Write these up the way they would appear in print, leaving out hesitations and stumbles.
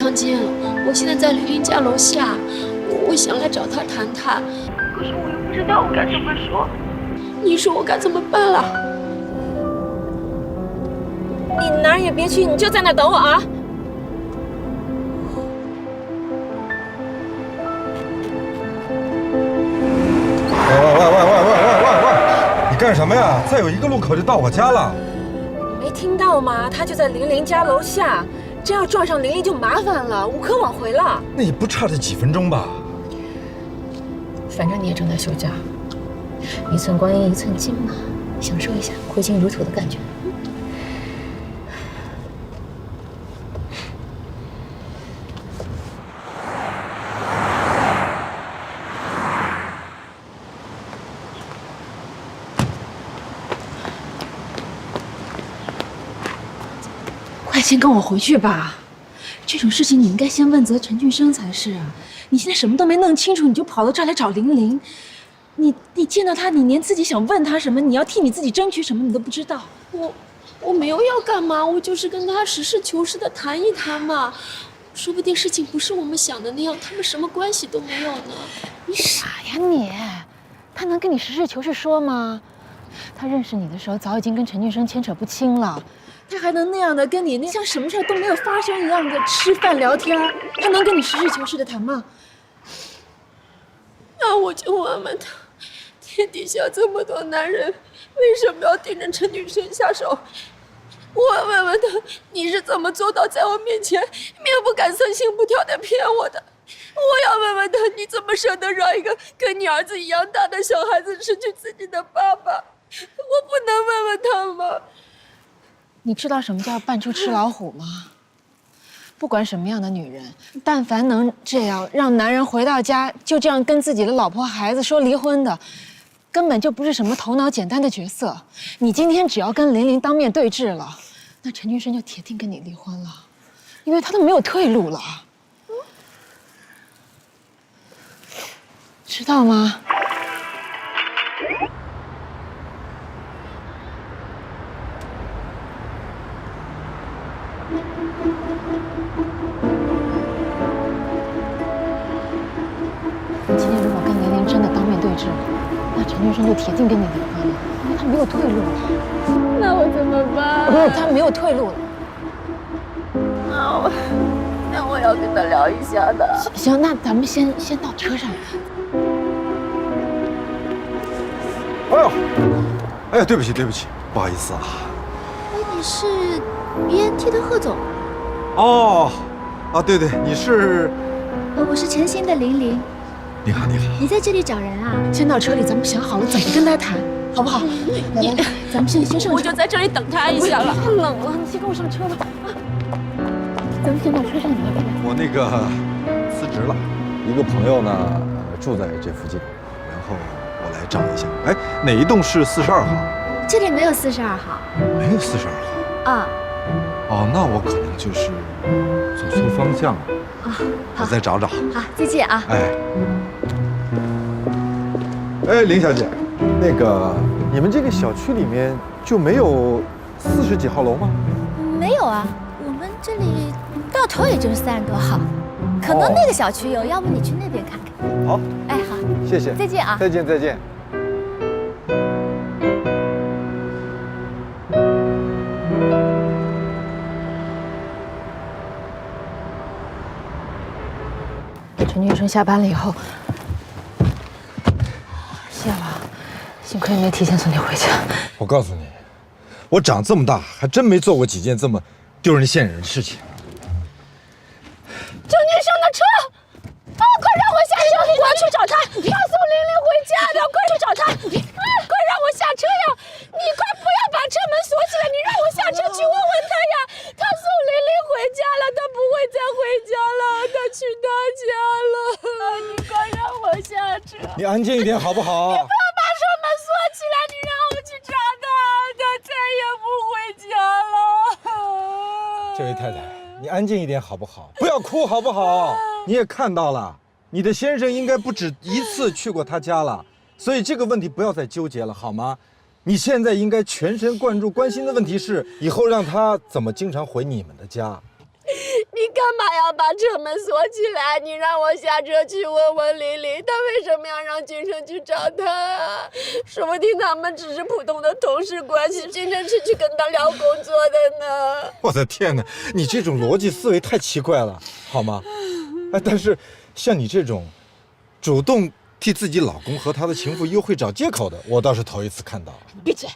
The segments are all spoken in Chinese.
长金，我现在在玲玲家楼下，我想来找她谈谈，可是我又不知道我该怎么说，你说我该怎么办了？你哪儿也别去，你就在那等我啊！喂！你干什么呀？再有1个路口就到我家了。没听到吗？他就在玲玲家楼下，这要撞上玲玲就麻烦了，无可挽回了。那也不差这几分钟吧？反正你也正在休假，一寸光阴一寸金嘛，享受一下挥金如土的感觉。快先跟我回去吧，这种事情你应该先问责陈俊生才是啊！你现在什么都没弄清楚，你就跑到这儿来找玲玲，你见到他，你连自己想问他什么，你要替你自己争取什么，你都不知道。我没有要干嘛，我就是跟他实事求是的谈一谈嘛，说不定事情不是我们想的那样，他们什么关系都没有呢。你傻呀你！他能跟你实事求是说吗？他认识你的时候早已经跟陈俊生牵扯不清了。他还能那样的跟你像什么事都没有发生一样的吃饭聊天，他能跟你实事求是的谈吗？那我就问问他，天底下这么多男人，为什么要盯着陈俊生下手？我问问他，你是怎么做到在我面前面不改色心不跳的骗我的？我要问问他，你怎么舍得让一个跟你儿子一样大的小孩子失去自己的爸爸？我不能问问他吗？你知道什么叫扮猪吃老虎吗？不管什么样的女人，但凡能这样让男人回到家就这样跟自己的老婆孩子说离婚的，根本就不是什么头脑简单的角色。你今天只要跟玲玲当面对质了，那陈俊生就铁定跟你离婚了，因为他都没有退路了，知道吗？你今天如果跟玲玲真的当面对质了，那陈俊生就铁定跟你离婚了，因为他没有退路了。那我怎么办？不是，他没有退路了。那我要跟他聊一下的。行，那咱们先到车上。哎呀，对不起，不好意思啊。哎，你是 BNT 的贺总？哦，对，你是？我是陈星的玲玲。你好。你在这里找人啊？先到车里，咱们想好了怎么跟他谈，好不好？来，咱们先上车。我就在这里等他一下了。太冷了，你先跟我上车吧。咱们先到车上聊一聊。我那个辞职了，一个朋友呢住在这附近，然后我来找一下。哎，哪一栋是42号？这里没有42号。没有42号。啊。哦，那我可能就是走错方向了。我再找找。好，再见啊。哎，林小姐，那个你们这个小区里面就没有40几号楼吗？没有啊，我们这里到头也就是30多号，可能那个小区有，要不你去那边看看。好。哎，好，谢谢。再见啊。再见。陈俊生下班了以后，谢了，幸亏没提前送你回家。我告诉你，我长这么大还真没做过几件这么丢人现眼的事情。陈俊生的车！快让我下车！我要去找他，要送玲玲回家的，快去找他！快让我下车呀！你快不要把车门锁起来，你让我下车去问问他呀！他送玲玲回家了，他不会再回家了，他去他家了。你快让我下车！你安静一点好不好？不要把车门锁起来，你让我去找他，他再也不回家了。这位太太，你安静一点好不好？不要哭好不好？你也看到了，你的先生应该不止1次去过他家了，所以这个问题不要再纠结了，好吗？你现在应该全神贯注关心的问题是，以后让他怎么经常回你们的家。你你干嘛要把车门锁起来？你让我下车去问问琳琳，她为什么要让君成去找她啊？说不定他们只是普通的同事关系，君成是去跟他聊工作的呢。我的天哪，你这种逻辑思维太奇怪了，好吗？哎，但是像你这种主动替自己老公和他的情妇幽会找借口的，我倒是头一次看到。闭嘴！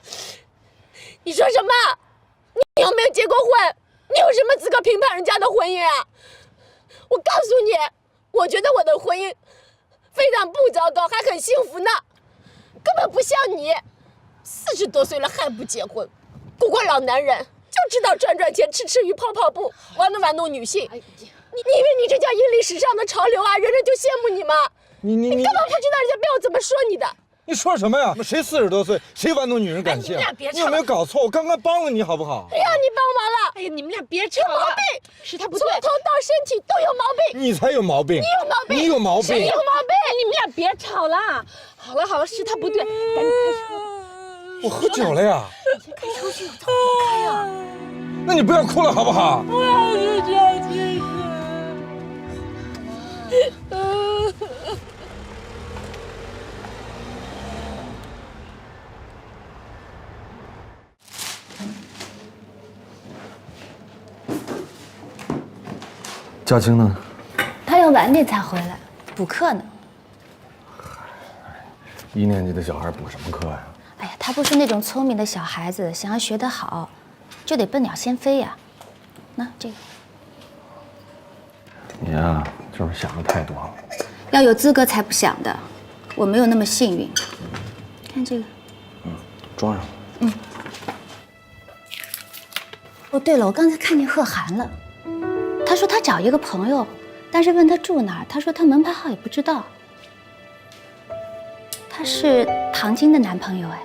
你说什么？你有没有结过婚？你有什么资格评判人家的婚姻啊？我告诉你，我觉得我的婚姻非常不糟糕，还很幸福呢，根本不像你，40多岁了还不结婚，不过老男人就知道赚钱、吃鱼、跑步，玩弄女性。你以为你这叫引领时尚的潮流啊？人人就羡慕你吗？你根本不知道人家背后怎么说你的。你说什么呀？谁40多岁，谁玩弄女人感性？你有没有搞错？我刚刚帮了你，好不好？谁让你帮忙了？哎呀，你们俩别吵了，有毛病，是他不对，从头到身体都有毛病。你才有毛病，你有毛病，你有毛病，谁有毛病？你们俩别吵了。好了，是他不对，赶紧开车吧。我喝酒了呀。你先开车去，怎么开呀？那你不要哭了，好不好？我要去找君成。嘉青呢？他要晚点才回来，补课呢。1年级的小孩补什么课呀？哎呀，他不是那种聪明的小孩子，想要学得好，就得笨鸟先飞呀。那这个，你呀，就是想的太多了。要有资格才不想的，我没有那么幸运。看这个。装上。哦，对了，我刚才看见贺涵了，他说他找一个朋友，但是问他住哪儿，他说他门牌号也不知道。他是唐晶的男朋友哎。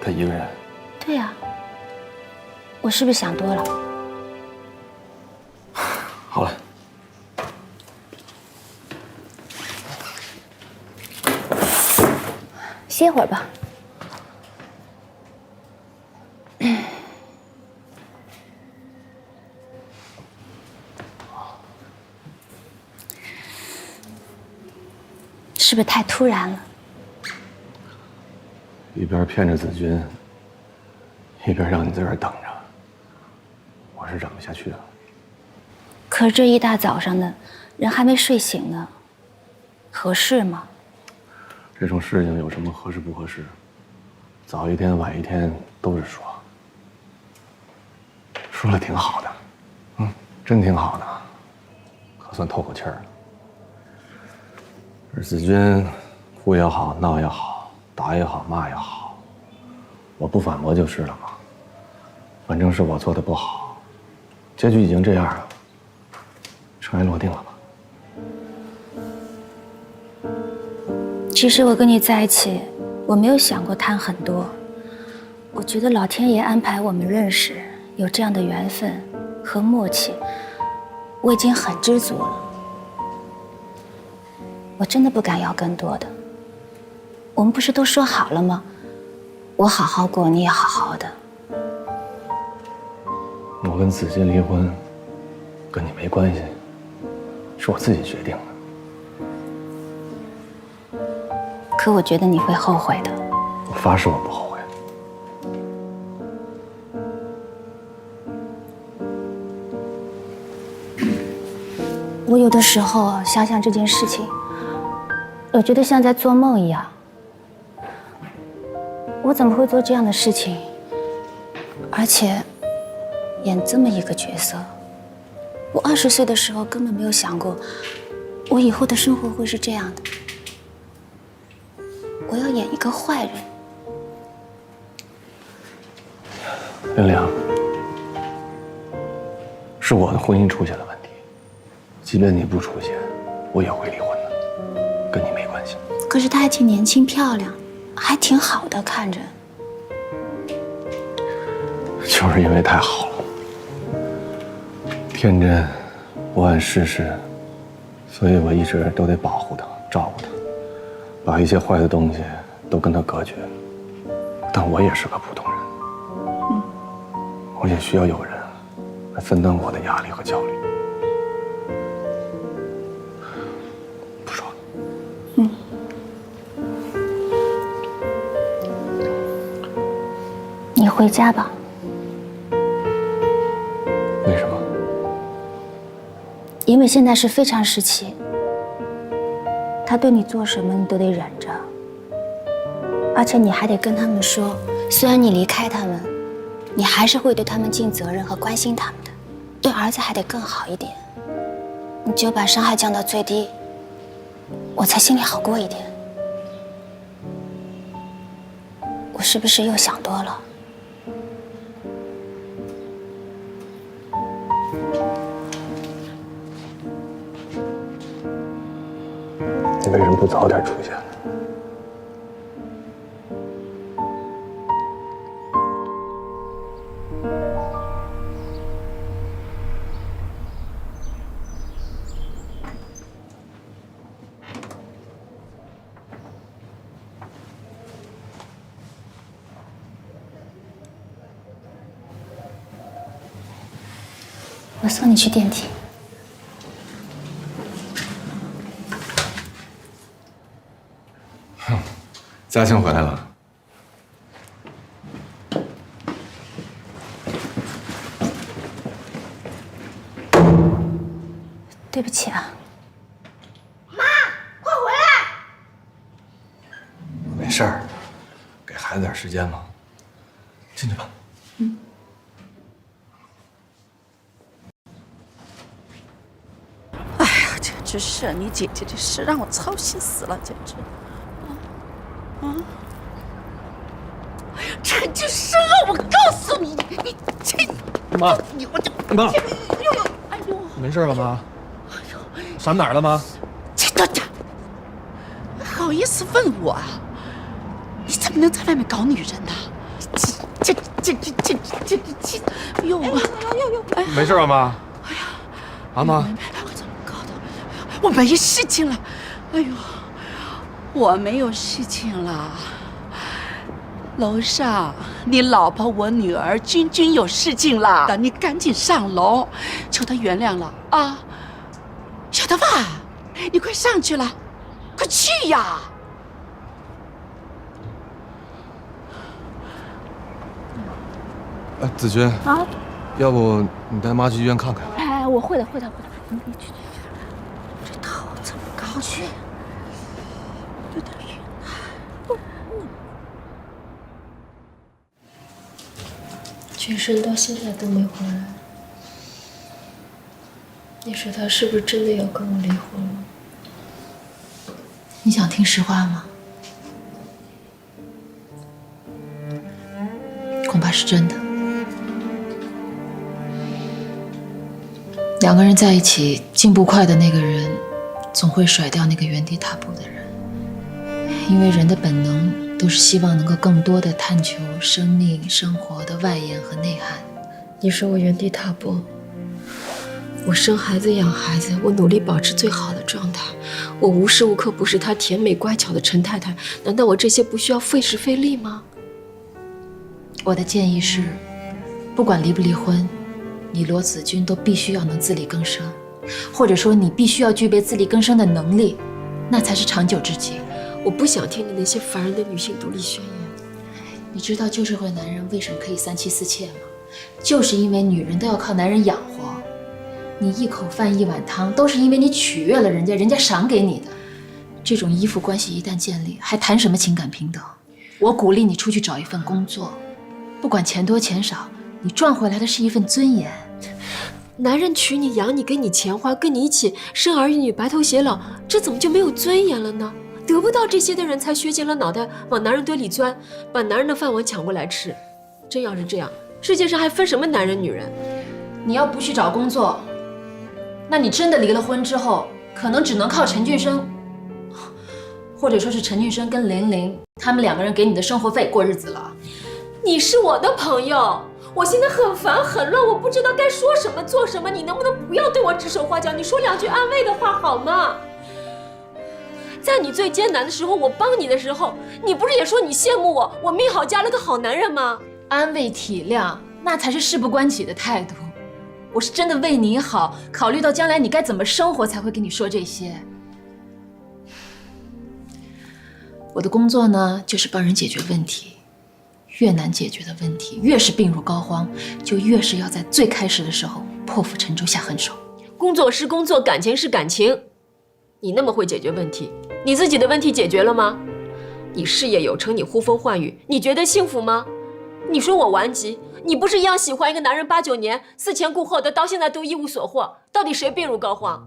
他一个人？对呀。我是不是想多了？好了。歇会儿吧。是不是太突然了？一边骗着子君，一边让你在这儿等着，我是忍不下去了。可是这一大早上的，人还没睡醒呢，合适吗？这种事情有什么合适不合适？早一天晚一天都是说。说了挺好的，真挺好的，可算透口气儿了。而子君，哭也好，闹也好，打也好，骂也好，我不反驳就是了嘛。反正是我做的不好，结局已经这样了，尘埃落定了吧。其实我跟你在一起，我没有想过谈很多。我觉得老天爷安排我们认识，有这样的缘分和默契，我已经很知足了。我真的不敢要更多的。我们不是都说好了吗？我好好过，你也好好的。我跟子君离婚，跟你没关系，是我自己决定的。可我觉得你会后悔的。我发誓我不后悔。我有的时候想想这件事情，我觉得像在做梦一样。我怎么会做这样的事情？而且演这么一个角色。我20岁的时候根本没有想过，我以后的生活会是这样的。我要演一个坏人。林良，是我的婚姻出现了问题，即便你不出现，我也会离婚的，跟你没关系。可是她还挺年轻漂亮，还挺好的，看着。就是因为太好了，天真，不谙世事，所以我一直都得保护她，照顾她，把一些坏的东西都跟她隔绝。但我也是个普通人，我我也需要有人来分担我的压力和焦虑。不说了。你回家吧。为什么？因为现在是非常时期，他对你做什么你都得忍着，而且你还得跟他们说，虽然你离开他们，你还是会对他们尽责任和关心他们的，对儿子还得更好一点。你只有把伤害降到最低，我才心里好过一点。我是不是又想多了？你为什么不早点出现呢？我送你去电梯。嘉庆回来了。对不起啊。没事儿，给孩子点时间嘛。进去吧。哎呀，简直是你姐姐这事让我操心死了，简直。陈俊生啊，我告诉你，你这妈，你我就妈，哎呦，没事吧妈？闪哪儿了妈？这好意思问我啊？你怎么能在外面搞女人呢？这，哎呦哎呦，哎呀，没事吧妈？哎呀，啊妈，我怎么搞的？我没事情了，哎呦，我没有事情了。楼上，你老婆我女儿君君有事情了，你赶紧上楼，求她原谅了啊！小头发，你快上去了，快去呀！子君啊，要不你带妈去医院看看？哎，我会的。你去，这头怎么高去？有点晕。君生到现在都没回来，你说他是不是真的要跟我离婚了？你想听实话吗？恐怕是真的。两个人在一起，进步快的那个人，总会甩掉那个原地踏步的人，因为人的本能都是希望能够更多的探求生命生活的外延和内涵。你说我原地踏步，我生孩子养孩子，我努力保持最好的状态，我无时无刻不是她甜美乖巧的陈太太，难道我这些不需要费时费力吗？我的建议是，不管离不离婚，你罗子君都必须要能自力更生，或者说你必须要具备自力更生的能力，那才是长久之计。我不想听你那些烦人的女性独立宣言。你知道旧社会男人为什么可以3妻4妾吗？就是因为女人都要靠男人养活。你一口饭一碗汤，都是因为你取悦了人家，人家赏给你的。这种依附关系一旦建立，还谈什么情感平等？我鼓励你出去找一份工作，不管钱多钱少，你赚回来的是一份尊严。男人娶你养你，给你钱花，跟你一起生儿育女，白头偕老，这怎么就没有尊严了呢？得不到这些的人才削尖了脑袋往男人堆里钻，把男人的饭碗抢过来吃。真要是这样，世界上还分什么男人女人？你要不去找工作，那你真的离了婚之后，可能只能靠陈俊生，或者说是陈俊生跟玲玲他们2个人给你的生活费过日子了。你是我的朋友，我现在很烦很乱，我不知道该说什么做什么，你能不能不要对我指手画脚？你说2句安慰的话好吗？在你最艰难的时候，我帮你的时候，你不是也说你羡慕我命好嫁了个好男人吗？安慰体谅，那才是事不关己的态度。我是真的为你好，考虑到将来你该怎么生活，才会跟你说这些。我的工作呢，就是帮人解决问题。越难解决的问题，越是病入膏肓，就越是要在最开始的时候破釜沉舟下狠手。工作是工作，感情是感情。你那么会解决问题，你自己的问题解决了吗？你事业有成，你呼风唤雨，你觉得幸福吗？你说我顽疾，你不是一样喜欢一个男人8、9年思前顾后的，到现在都一无所获，到底谁病入膏肓？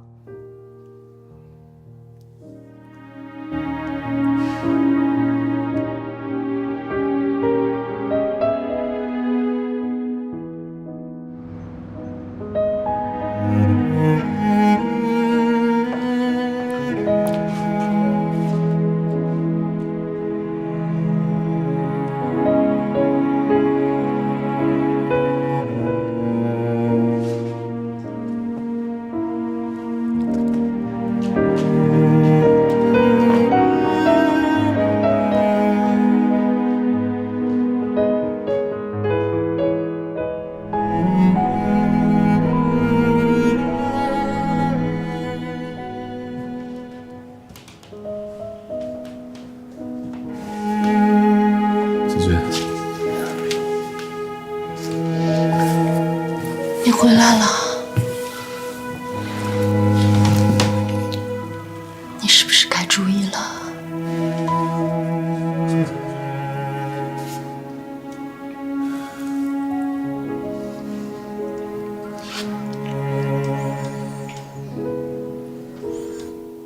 你回来了，你是不是改主意了？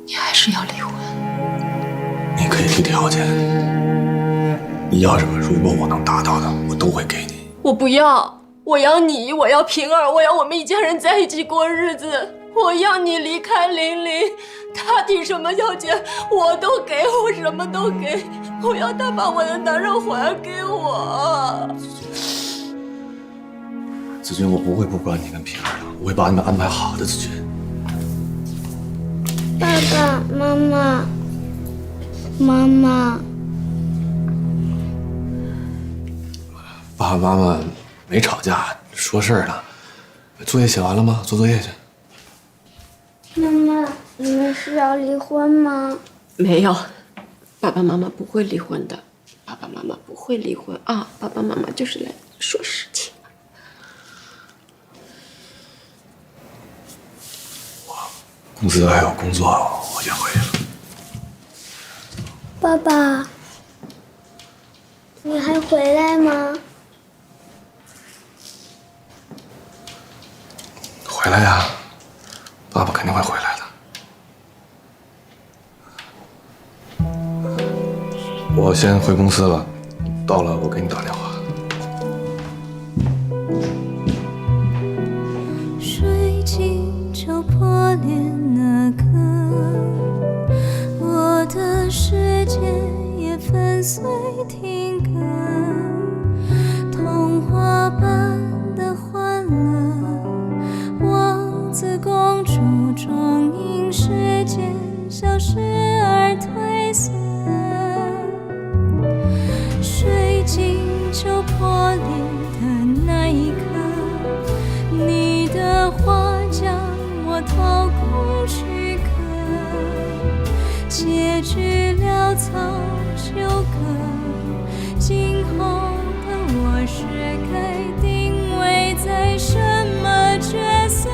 你还是要离婚？你可以提条件，你要什么？如果我能达到的，我都会给你。我不要。我要你，我要平儿，我要我们一家人在一起过日子。我要你离开琳琳，他提什么条件我都给，我什么都给。我要他把我的男人还给我。子君，我不会不管你跟平儿的，我会把你们安排好的，子君。爸爸妈妈，妈妈，爸爸妈妈没吵架，说事儿呢。作业写完了吗？做作业去。妈妈，你们是要离婚吗？没有，爸爸妈妈不会离婚的。爸爸妈妈不会离婚啊！爸爸妈妈就是来说事情。我公司还有工作，我先回去了。爸爸，你还回来吗？回来呀，爸爸肯定会回来的。我先回公司了，到了我给你打电话。水晶球破裂那刻，我的世界也粉碎停格，童话般的欢乐，王子公主终因时间消失而褪色。水晶球破裂的那一刻，你的话将我掏空躯壳，结局潦草纠葛，今后的我是该定位在什么角色？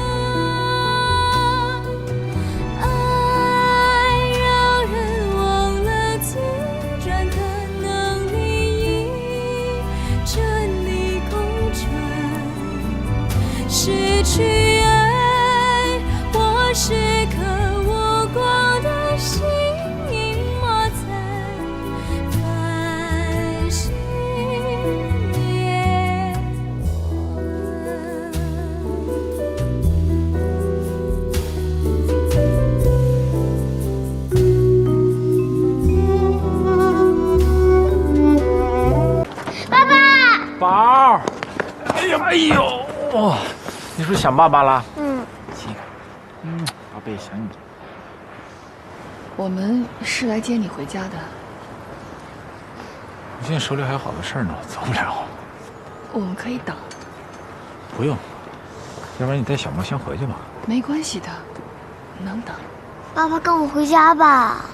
失去爱，我是颗无光的星，隐没在繁星夜爸爸，宝儿，哎呦，你是不是想爸爸了？亲，宝贝，想你。我们是来接你回家的。我现在手里还有好多事儿呢，走不了。我们可以等。不用，要不然你带小莫先回去吧。没关系的，能等。爸爸跟我回家吧。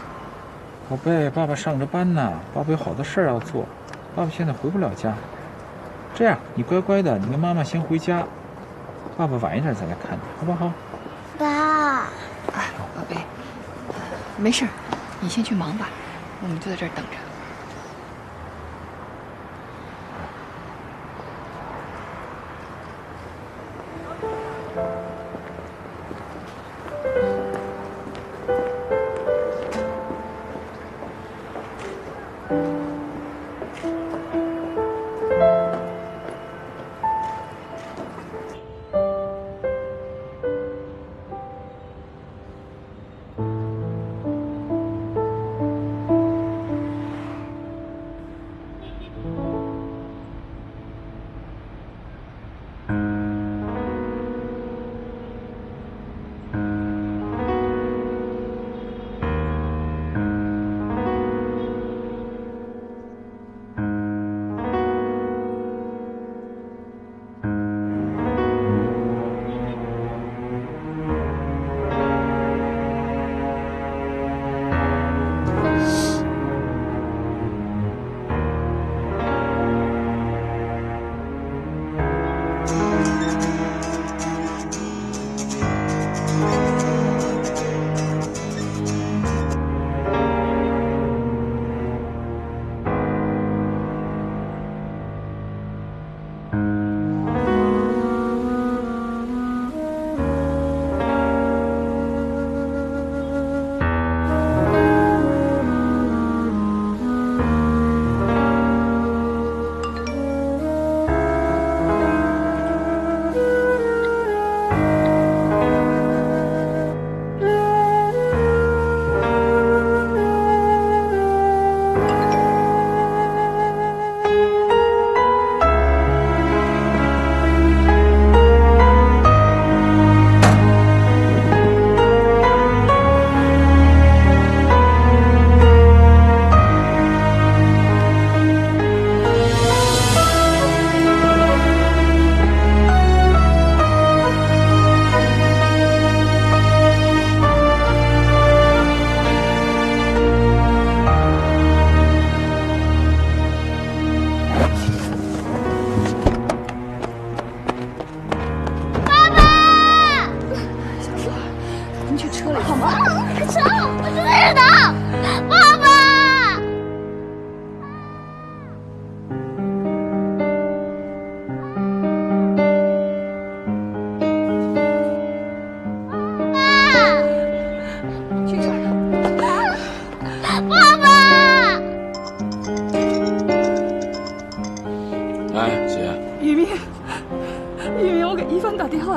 宝贝，爸爸上着班呢，爸爸有好多事儿要做，爸爸现在回不了家。这样，你乖乖的，你跟妈妈先回家，爸爸晚一点再来看你，好不好？爸，哎，宝贝，没事，你先去忙吧，我们就在这儿等着。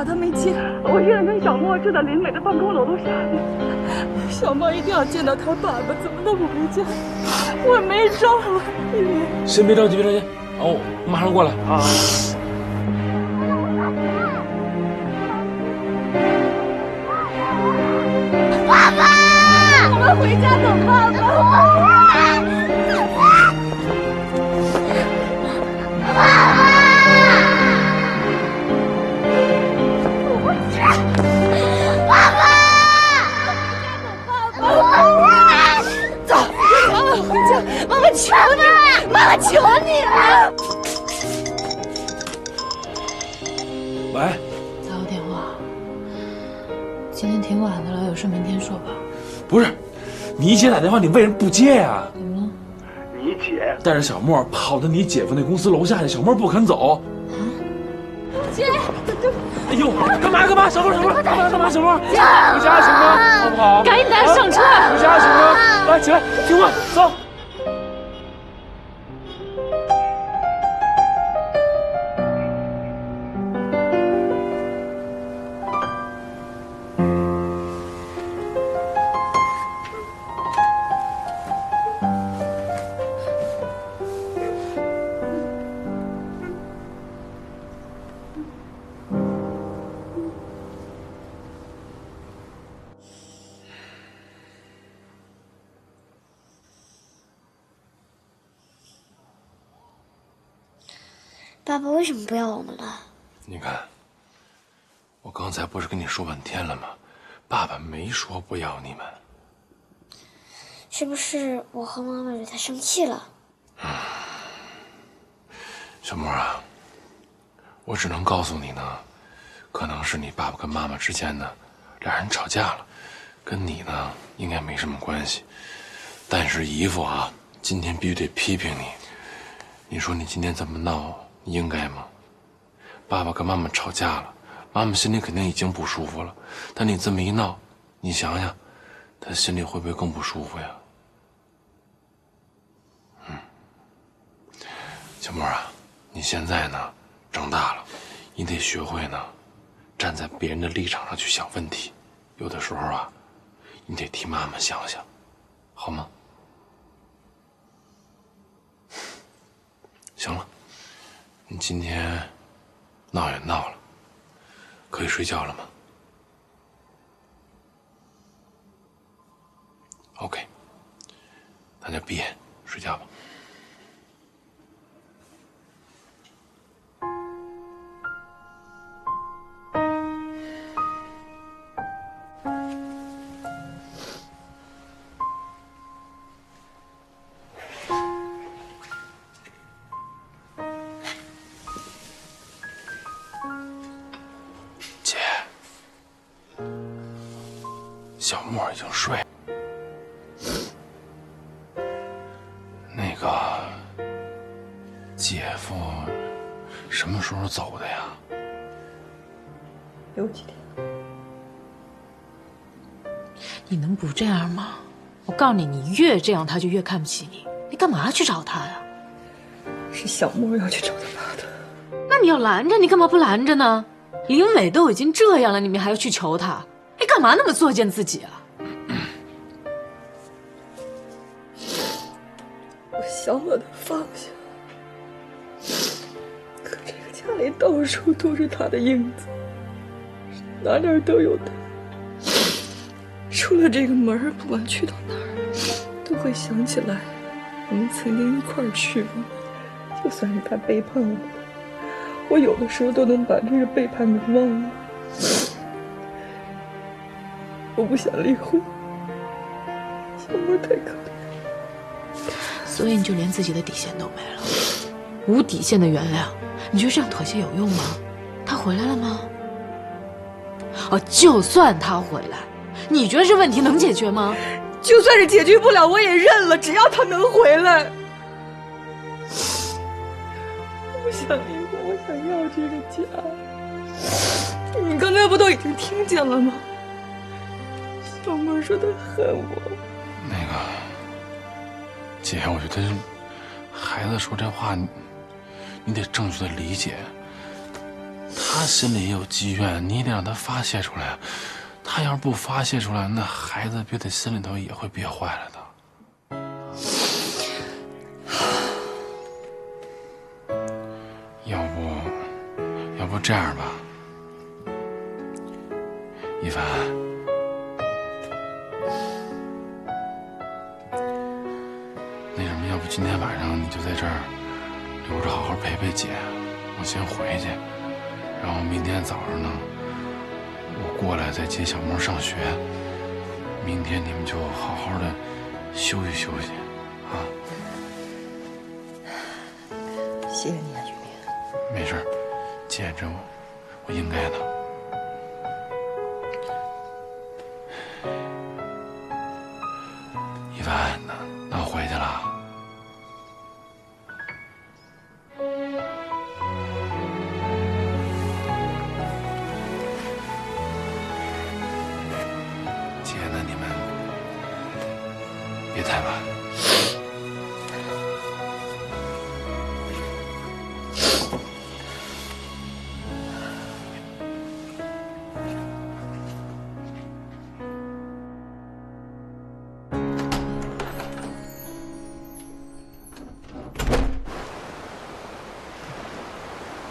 他没接，我现在跟小莫住在林美的办公楼楼下呢。小莫一定要见到他爸爸，怎么都不回家，我没招啊！先别着急，别着急，哦，我马上过来啊。爸爸，我们回家等爸爸。爸爸。妈妈求你，妈妈求你了！喂，打个电话。今天挺晚的了，有事明天说吧。不是，你姐打电话，你为什么不接呀？怎么了？你姐带着小莫跑到你姐夫那公司楼下去，小莫不肯走。姐，哎呦，干嘛？小莫，干嘛？小莫，回家行吗？好不好？赶紧带他上车。回家行吗？来，起来，听话，走。爸爸为什么不要我们了？你看，我刚才不是跟你说半天了吗？爸爸没说不要你们。是不是我和妈妈惹他生气了？小莫啊，我只能告诉你呢，可能是你爸爸跟妈妈之间呢，俩人吵架了，跟你呢应该没什么关系。但是姨父啊，今天必须得批评你。你说你今天这么闹，你应该吗？爸爸跟妈妈吵架了，妈妈心里肯定已经不舒服了，但你这么一闹，你想想，她心里会不会更不舒服呀？小莫啊，你现在呢长大了，你得学会呢站在别人的立场上去想问题，有的时候啊，你得替妈妈想想，好吗？行了，你今天闹也闹了，可以睡觉了吗 ？OK， 那就闭眼睡觉吧。小莫已经睡了。那个姐夫什么时候走的呀？有几天。你能不这样吗？我告诉你，你越这样，他就越看不起你。你干嘛要去找他呀？是小莫要去找他爸的。那你要拦着，你干嘛不拦着呢？林伟都已经这样了，你们还要去求他？你干嘛那么作践自己啊？我想把他放下，可这个家里到处都是他的影子，哪哪都有他。出了这个门，不管去到哪儿，都会想起来我们曾经一块儿去过。就算是他背叛我有的时候都能把这个背叛给忘了。我不想离婚，小莫太可怜。所以你就连自己的底线都没了，无底线的原谅，你觉得这样妥协有用吗？他回来了吗？哦，就算他回来，你觉得这问题能解决吗？就算是解决不了，我也认了，只要他能回来。我不想离婚，我想要这个家。你刚才不都已经听见了吗？小莫说他恨我。那个姐，我觉得孩子说这话，你得正确的理解。他心里也有积怨，你得让他发泄出来。他要是不发泄出来，那孩子憋在心里头也会憋坏了的。要不这样吧，一凡，那什么，要不今天晚上你就在这儿留着，好好陪陪姐，我先回去，然后明天早上呢，我过来再接小莫上学。明天你们就好好的休息休息，啊。谢谢你啊，玉明。没事，姐，这我应该的。一凡，那我回去了。姐，那你们别太晚。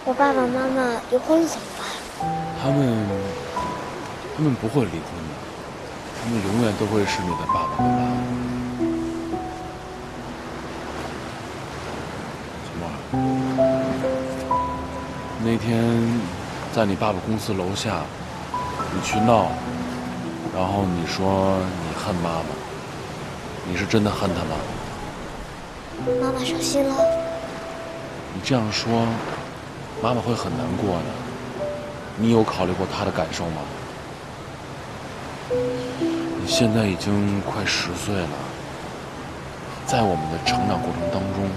我爸爸妈妈离婚了怎么办？他们不会离婚的，他们永远都会是你的爸爸和妈妈。小莫，那天在你爸爸公司楼下，你去闹，然后你说你恨妈妈，你是真的恨她吗？妈妈伤心了。你这样说，妈妈会很难过的。你有考虑过她的感受吗？你现在已经快10岁了，在我们的成长过程当中，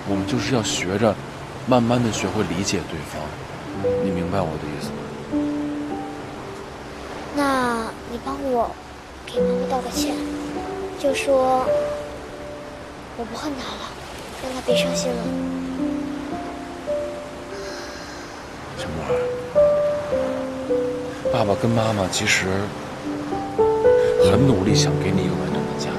我们就是要学着，慢慢的学会理解对方。你明白我的意思吗？那你帮我给妈妈道个歉，就说我不恨她了，让她别伤心了。小莫，爸爸跟妈妈其实很努力想给你一个完整的家，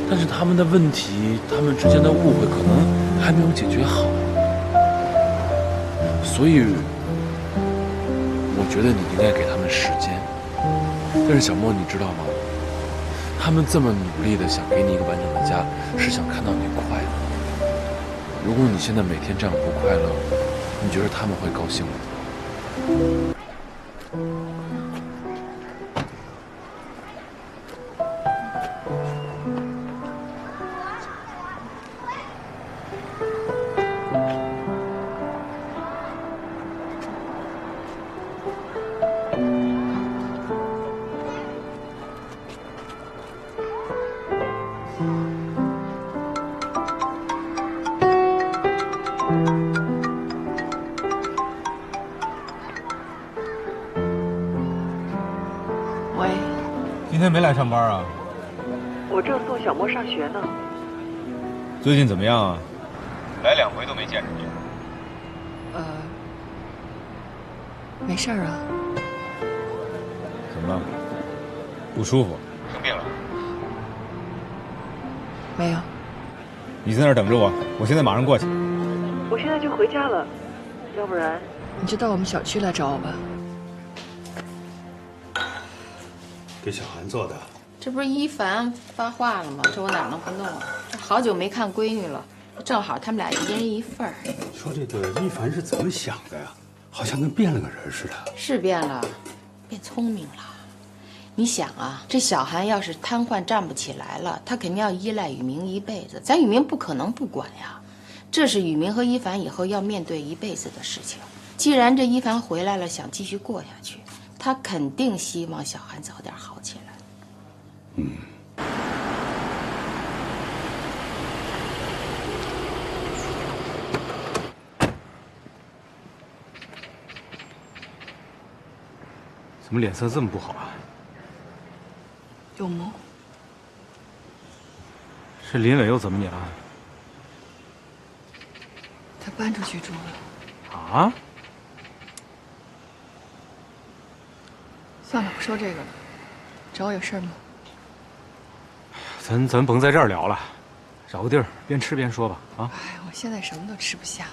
但是他们的问题，他们之间的误会可能还没有解决好，所以我觉得你应该给他们时间。但是小莫，你知道吗？他们这么努力的想给你一个完整的家，是想看到你快乐。如果你现在每天这样不快乐，你觉得他们会高兴吗？喂，今天没来上班啊？我正送小莫上学呢。最近怎么样啊？来2回都没见着你。没事儿啊。怎么了？不舒服？生病了？没有。你在那儿等着我，我现在马上过去。我现在就回家了，要不然你就到我们小区来找我吧。给小韩做的。这不是一凡发话了吗？这我哪能不弄啊？这好久没看闺女了，正好他们俩一人一份儿。说这个一凡是怎么想的呀？好像跟变了个人似的。是变了，变聪明了。你想啊，这小韩要是瘫痪站不起来了，他肯定要依赖雨明一辈子，咱雨明不可能不管呀。这是雨明和一凡以后要面对一辈子的事情。既然这一凡回来了，想继续过下去，他肯定希望小韩早点好起来。怎么脸色这么不好啊？有吗？是林伟又怎么你了？他搬出去住了。啊？算了，不说这个了。找我有事吗？咱甭在这儿聊了，找个地儿边吃边说吧。啊！哎，我现在什么都吃不下。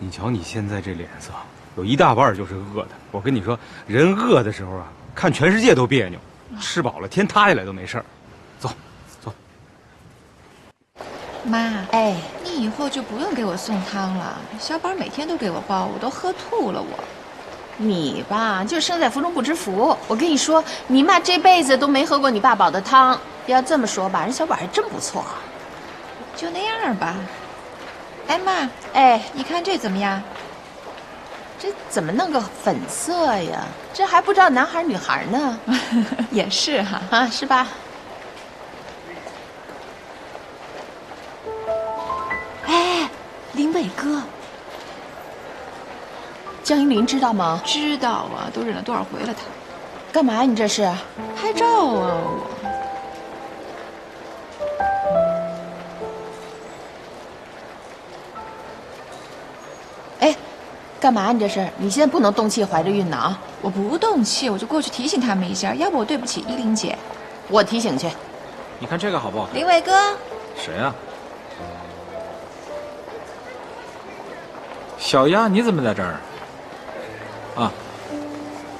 你瞧你现在这脸色，有一大半就是饿的。我跟你说，人饿的时候啊，看全世界都别扭；吃饱了，天塌下来都没事儿。走，走。妈，哎，你以后就不用给我送汤了。小宝每天都给我煲，我都喝吐了我。你吧，就生在福中不知福。我跟你说，你妈这辈子都没喝过你爸煲的汤。要这么说吧，人小宝还真不错。就那样吧。哎妈，哎，你看这怎么样？这怎么弄个粉色呀？这还不知道男孩女孩呢。也是哈，啊，是吧？哎，林伟哥。江一林知道吗？知道啊，都认了多少回了他。干嘛呀？你这是拍照啊？我。哎，干嘛？你这是？你现在不能动气，怀着孕呢啊！我不动气，我就过去提醒他们一下，要不我对不起依林姐。我提醒去。你看这个好不好？林伟哥。谁啊？小丫，你怎么在这儿？啊，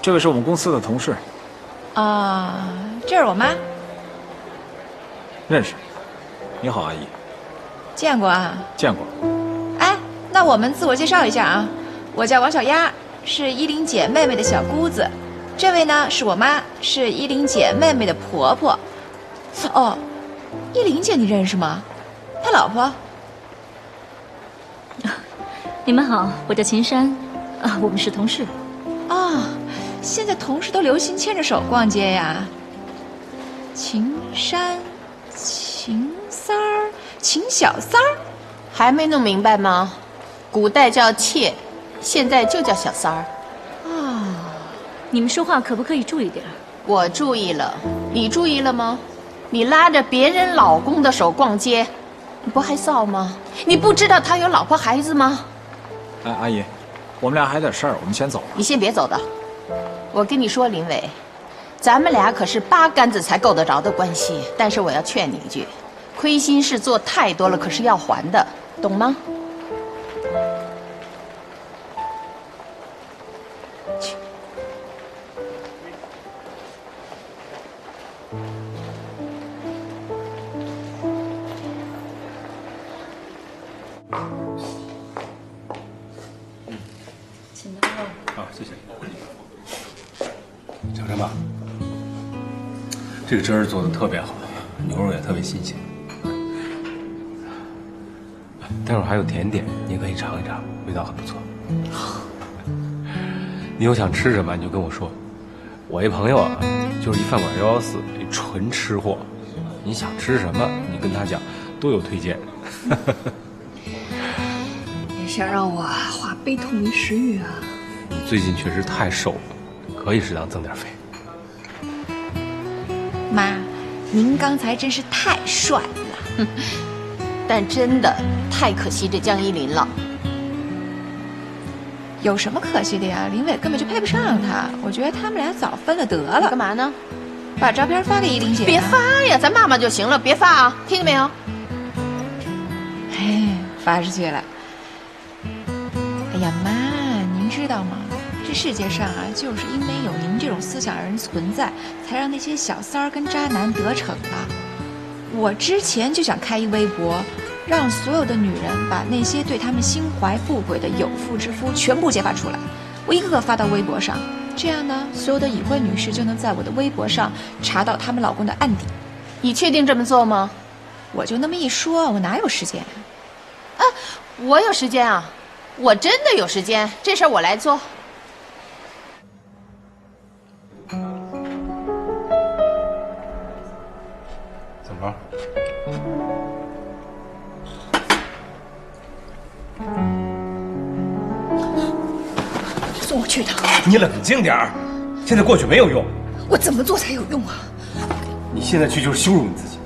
这位是我们公司的同事。啊，这是我妈。认识。你好，阿姨。见过啊。见过。哎，那我们自我介绍一下啊，我叫王小丫，是依林姐妹妹的小姑子。这位呢是我妈，是依琳姐妹妹的婆婆。哦，依琳姐你认识吗？她老婆。你们好，我叫秦珊，我们是同事。啊，现在同事都流行牵着手逛街呀。秦珊、秦三儿、秦小三儿，还没弄明白吗？古代叫妾，现在就叫小三儿。啊，你们说话可不可以注意点？我注意了，你注意了吗？你拉着别人老公的手逛街，你不害臊吗？你不知道他有老婆孩子吗？哎，阿姨，我们俩还有点事儿，我们先走了。你先别走的，我跟你说，林伟，咱们俩可是八竿子才够得着的关系。但是我要劝你一句，亏心事做太多了，可是要还的，懂吗？好，谢谢。小陈吧，这个汁儿做的特别好，牛肉也特别新鲜。待会儿还有甜点，你可以尝一尝，味道很不错。你有想吃什么你就跟我说。我一朋友啊，就是一饭馆114，纯吃货。你想吃什么，你跟他讲，都有推荐。你想让我化悲痛为食欲啊？你最近确实太瘦了，可以适当增点肥。妈，您刚才真是太帅了，但真的太可惜这江依林了。有什么可惜的呀？林伟根本就配不上她，我觉得他们俩早分了得了。干嘛呢？把照片发给依琳姐。别发呀，咱骂骂就行了，别发啊，听见没有？哎，发出去了。哎呀，妈，您知道吗？这世界上啊，就是因为有您这种思想人存在，才让那些小三儿跟渣男得逞的。我之前就想开一微博，让所有的女人把那些对他们心怀不轨的有妇之夫全部揭发出来，我一个个发到微博上，这样呢，所有的已婚女士就能在我的微博上查到她们老公的案底。你确定这么做吗？我就那么一说，我哪有时间啊？我有时间啊，我真的有时间，这事儿我来做。怎么着？送我去一趟。你冷静点儿，现在过去没有用。我怎么做才有用啊？你现在去就是羞辱你自己。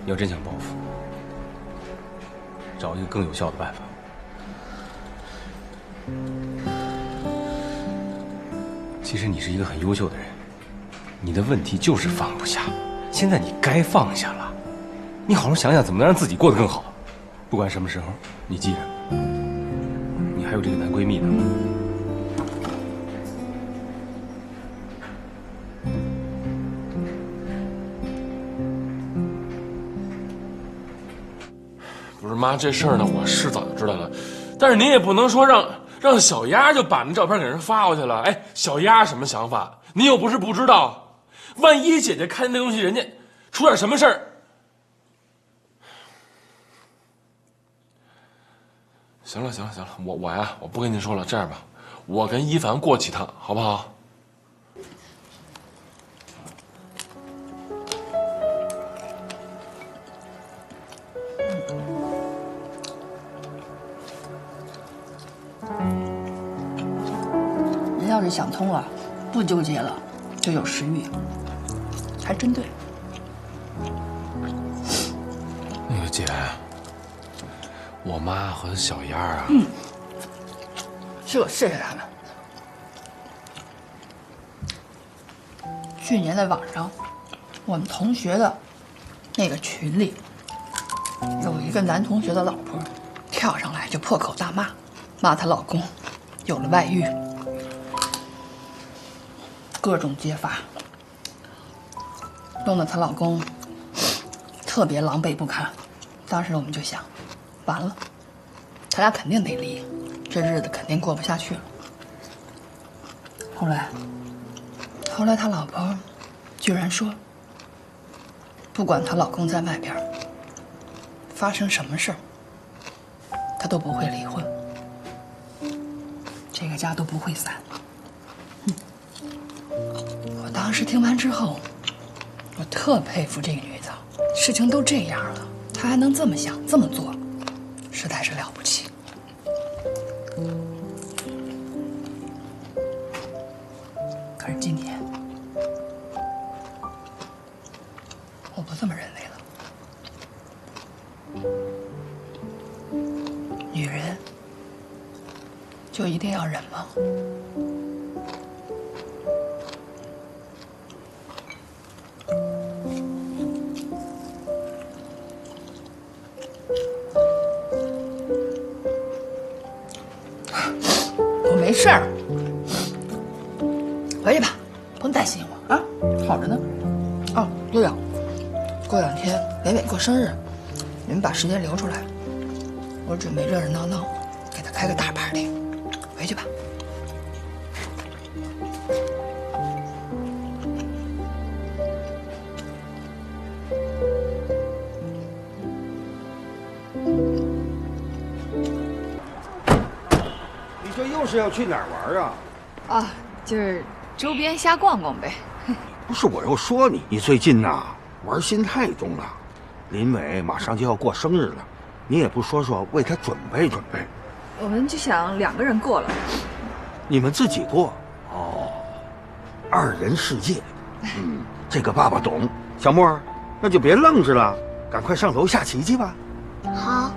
你要真想报复，找一个更有效的办法。其实你是一个很优秀的人，你的问题就是放不下。现在你该放下了，你好好想想怎么能让自己过得更好。不管什么时候，你记着，你还有这个男闺蜜呢。不是妈，这事儿呢，我是早就知道了，但是您也不能说让小丫就把那照片给人发过去了。哎，小丫什么想法？您又不是不知道，万一姐姐看那东西，人家出点什么事儿。行了，我不跟您说了，这样吧，我跟一凡过几趟，好不好？人要是想通了，不纠结了，就有食欲，还真对。那个姐，我妈和小丫啊，是我谢谢他们。去年的晚上，我们同学的那个群里，有一个男同学的老婆跳上来就破口大骂，骂她老公有了外遇，各种揭发，弄得她老公特别狼狈不堪。当时我们就想，完了，他俩肯定得离，这日子肯定过不下去了。后来他老婆居然说，不管她老公在外边发生什么事儿，她都不会离婚，这个家都不会散。我当时听完之后，我特佩服这个女的，事情都这样了，她还能这么想这么做，实在是了不起。可是今天，我不这么认为了。女人就一定要忍吗？我没事儿，回去吧，不用担心我啊，好着呢。哦，对了，过2天伟伟过生日，你们把时间留出来，我准备热热闹闹给他开个大 party。回去吧。你这又是要去哪儿玩啊？啊，就是周边瞎逛逛呗。不是，我又说你最近呐玩心太重了。林伟马上就要过生日了，你也不说说为他准备准备。我们就想2个人过了。你们自己过？哦，2人世界。这个爸爸懂。小莫，那就别愣着了，赶快上楼下骑骑吧。好。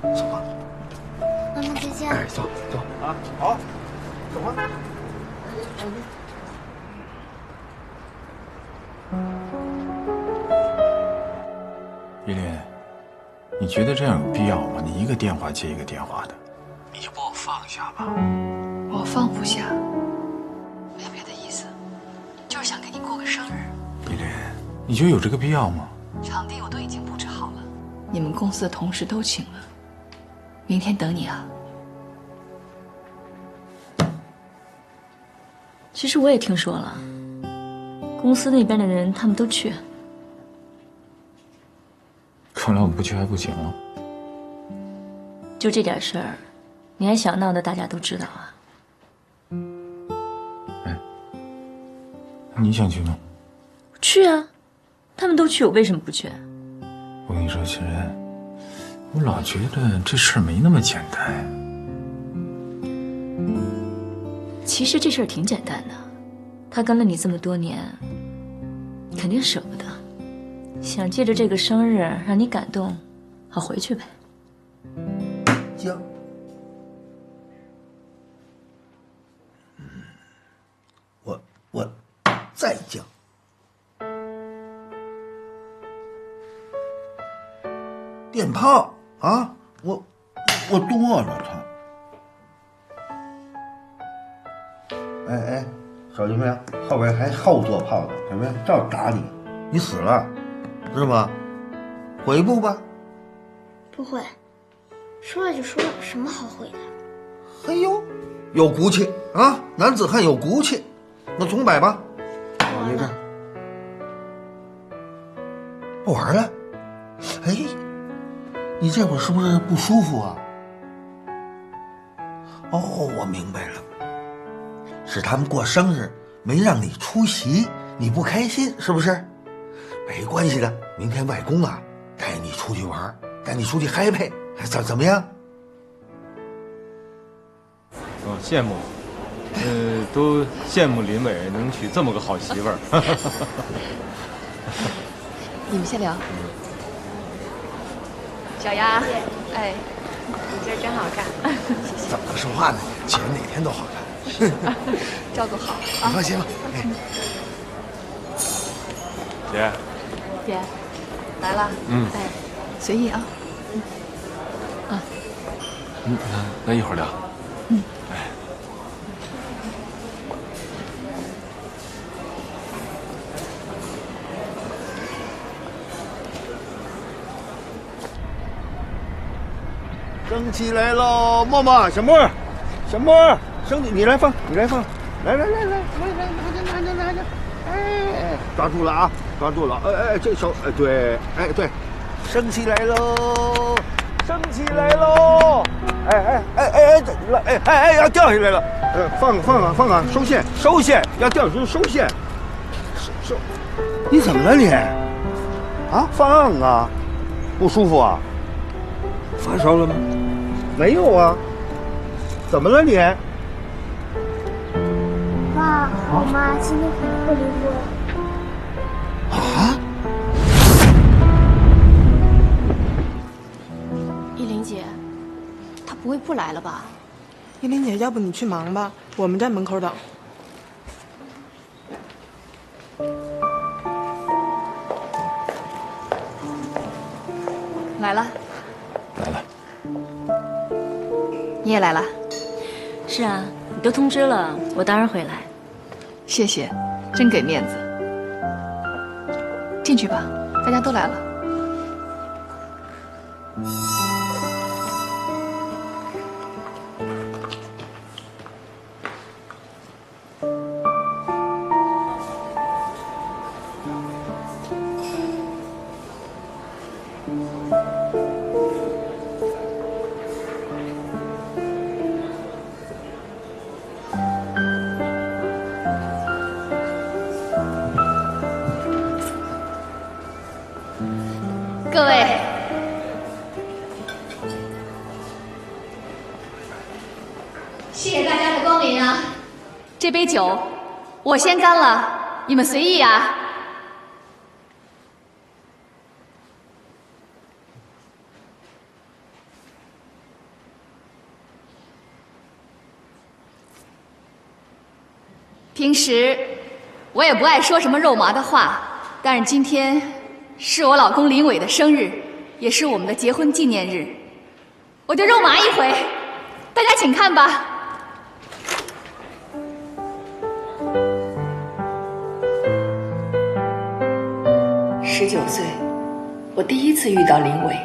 走吧。妈妈再见。哎，走走啊，好，走吧。依林，你觉得这样有必要吗？你一个电话接一个电话的，你就把我放下吧。我放不下，没别的意思，就是想给你过个生日。依林，你觉得有这个必要吗？场地我都已经布置好了，你们公司的同事都请了，明天等你啊。其实我也听说了，公司那边的人他们都去。看来我们不去还不行啊。就这点事儿，你还想闹得大家都知道啊？你想去吗？去啊，他们都去，我为什么不去？我跟你说，其实我老觉得这事儿没那么简单。其实这事儿挺简单的，他跟了你这么多年，肯定舍不得，想借着这个生日让你感动，好回去呗。行。我再讲。电炮啊，我剁了他。哎，小心没有？后边还后座炮呢，有没有？照打你，你死了，知道吗？悔不吧？不会，说了就说了，什么好悔的？哎呦，有骨气啊！男子汉有骨气。那重摆吧，我没事。不玩了？哎，你这会儿是不是不舒服啊？哦，我明白了，是他们过生日没让你出席，你不开心是不是？没关系的，明天外公啊带你出去玩，带你出去嗨配，怎么样？哦，羡慕。都羡慕林伟能娶这么个好媳妇儿。你们先聊。小丫，哎，你今儿真好看。谢谢。怎么说话呢？姐哪天都好看。照顾好你放心吧。姐。姐，来了。哎，随意啊。那一会儿聊。生升旗来喽！默默，小莫，小莫，升旗，你来放，你来放，来，拿着，哎，抓住了啊，抓住了，这手，对，对，升旗来喽，升旗来喽！要掉下来了，放啊，收线，要掉下去收线，收，你怎么了你？啊，放啊，不舒服啊？发烧了吗？没有啊。怎么了你？爸，我妈今天可能会离婚。啊？依琳姐，她不会不来了吧？依琳姐，要不你去忙吧，我们在门口等。来了。来了。你也来了？是啊，你都通知了，我当然会来。谢谢，真给面子。进去吧，大家都来了。各位，谢谢大家的光临啊！这杯酒我先干了，你们随意啊。平时我也不爱说什么肉麻的话，但是今天是我老公林伟的生日，也是我们的结婚纪念日，我就肉麻一回，大家请看吧。19岁，我第一次遇到林伟，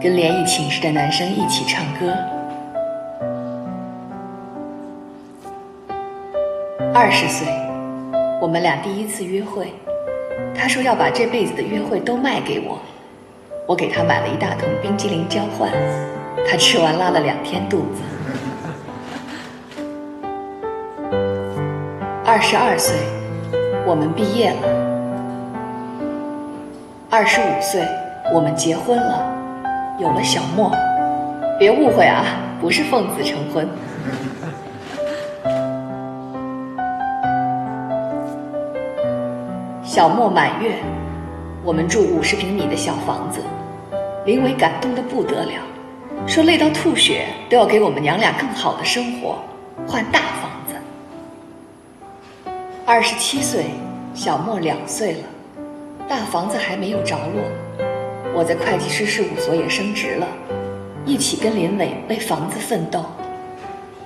跟联谊寝室的男生一起唱歌。20岁，我们俩第一次约会，他说要把这辈子的约会都卖给我，我给他买了一大桶冰激凌交换，他吃完拉了2天肚子。22岁，我们毕业了。25岁，我们结婚了，有了小莫。别误会啊，不是奉子成婚。小莫满月，我们住50平米的小房子，林伟感动得不得了，说累到吐血都要给我们娘俩更好的生活，换大房子。27岁，小莫2岁了，大房子还没有着落，我在会计师事务所也升职了，一起跟林伟为房子奋斗。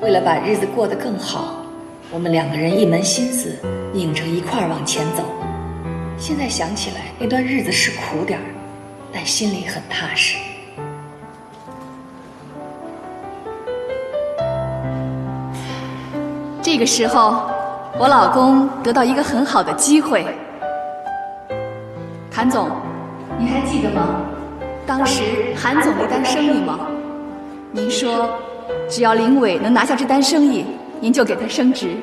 为了把日子过得更好，我们2个人一门心思拧着一块儿往前走。现在想起来，那段日子是苦点儿，但心里很踏实。这个时候，我老公得到一个很好的机会。韩总，您还记得吗？当时韩总那单生意吗？您说，只要林伟能拿下这单生意，您就给他升职。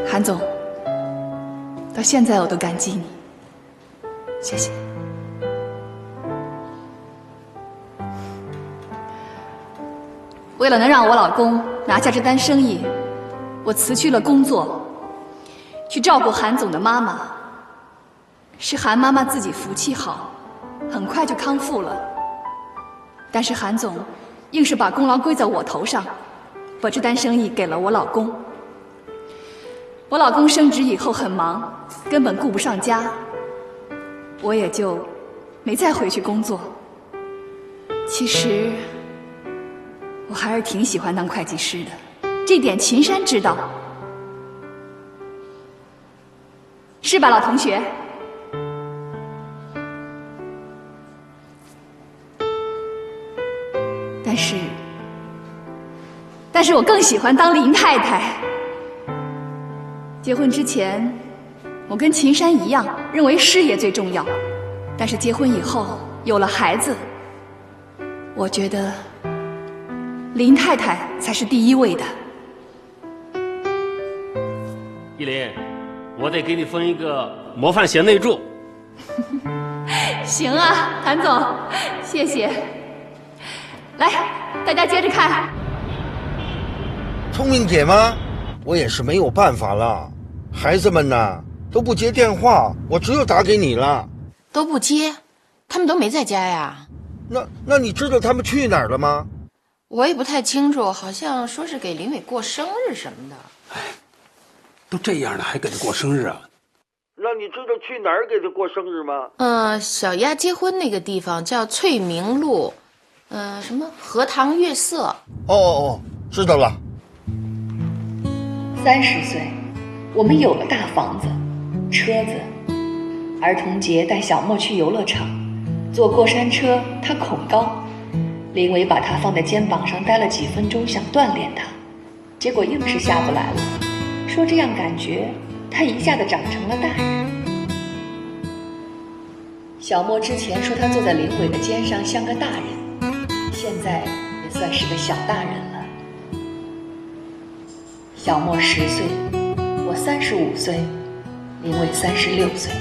韩总，到现在我都感激你，谢谢。为了能让我老公拿下这单生意，我辞去了工作，去照顾韩总的妈妈。是韩妈妈自己福气好，很快就康复了。但是韩总硬是把功劳归在我头上，把这单生意给了我老公。我老公升职以后很忙，根本顾不上家，我也就没再回去工作。其实我还是挺喜欢当会计师的，这点秦山知道，是吧，老同学？事，但是我更喜欢当林太太。结婚之前，我跟秦山一样，认为事业最重要。但是结婚以后，有了孩子，我觉得林太太才是第一位的。依林，我得给你封一个模范贤内助。行啊，谭总，谢谢。来，大家接着看。聪明姐吗？我也是没有办法了，孩子们呐都不接电话，我只有打给你了。都不接，他们都没在家呀。那你知道他们去哪儿了吗？我也不太清楚，好像说是给林伟过生日什么的。都这样了还给他过生日啊？那你知道去哪儿给他过生日吗？小丫结婚那个地方叫翠明路，什么荷塘月色。哦，知道了。30岁，我们有了大房子、车子。儿童节带小莫去游乐场，坐过山车，他恐高。林伟把他放在肩膀上待了几分钟，想锻炼他，结果硬是下不来了，说这样感觉他一下子长成了大人。小莫之前说他坐在林伟的肩上像个大人，现在也算是个小大人了。小莫10岁，我35岁，林伟36岁。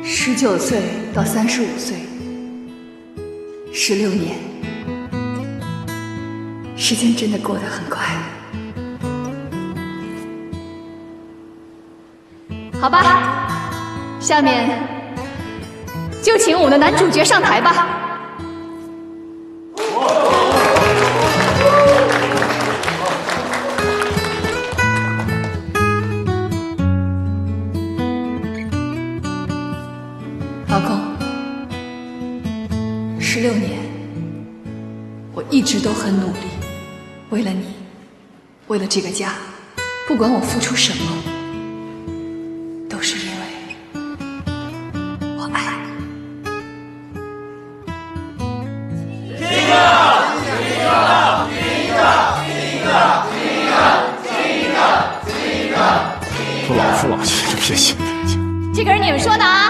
19岁到35岁，16年，时间真的过得很快。好吧，下面就请我们的男主角上台吧。老公，16年，我一直都很努力，为了你，为了这个家，不管我付出什么，都是因为我爱你。说老夫老妻，这别信别信。这可是你们说的啊！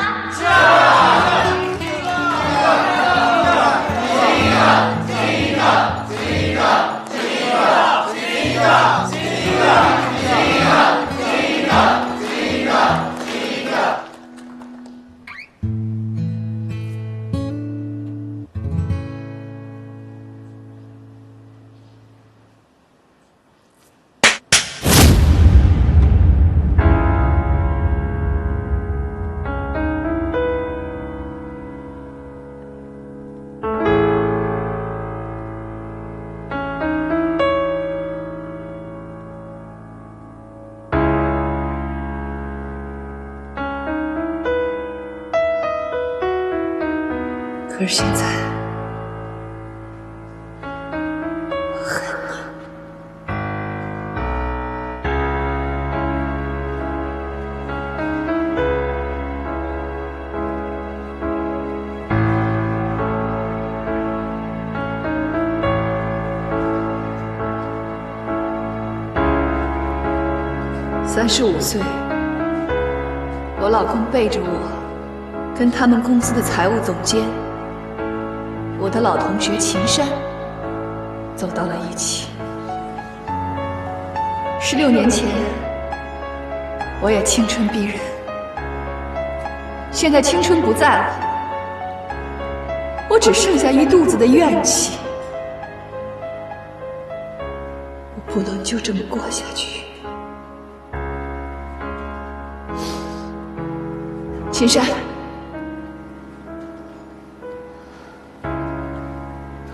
可是现在，我恨你。35岁，我老公背着我，跟他们公司的财务总监。我的老同学秦山走到了一起。16年前，我也青春逼人，现在青春不在了，我只剩下一肚子的怨气。我不能就这么过下去。秦山，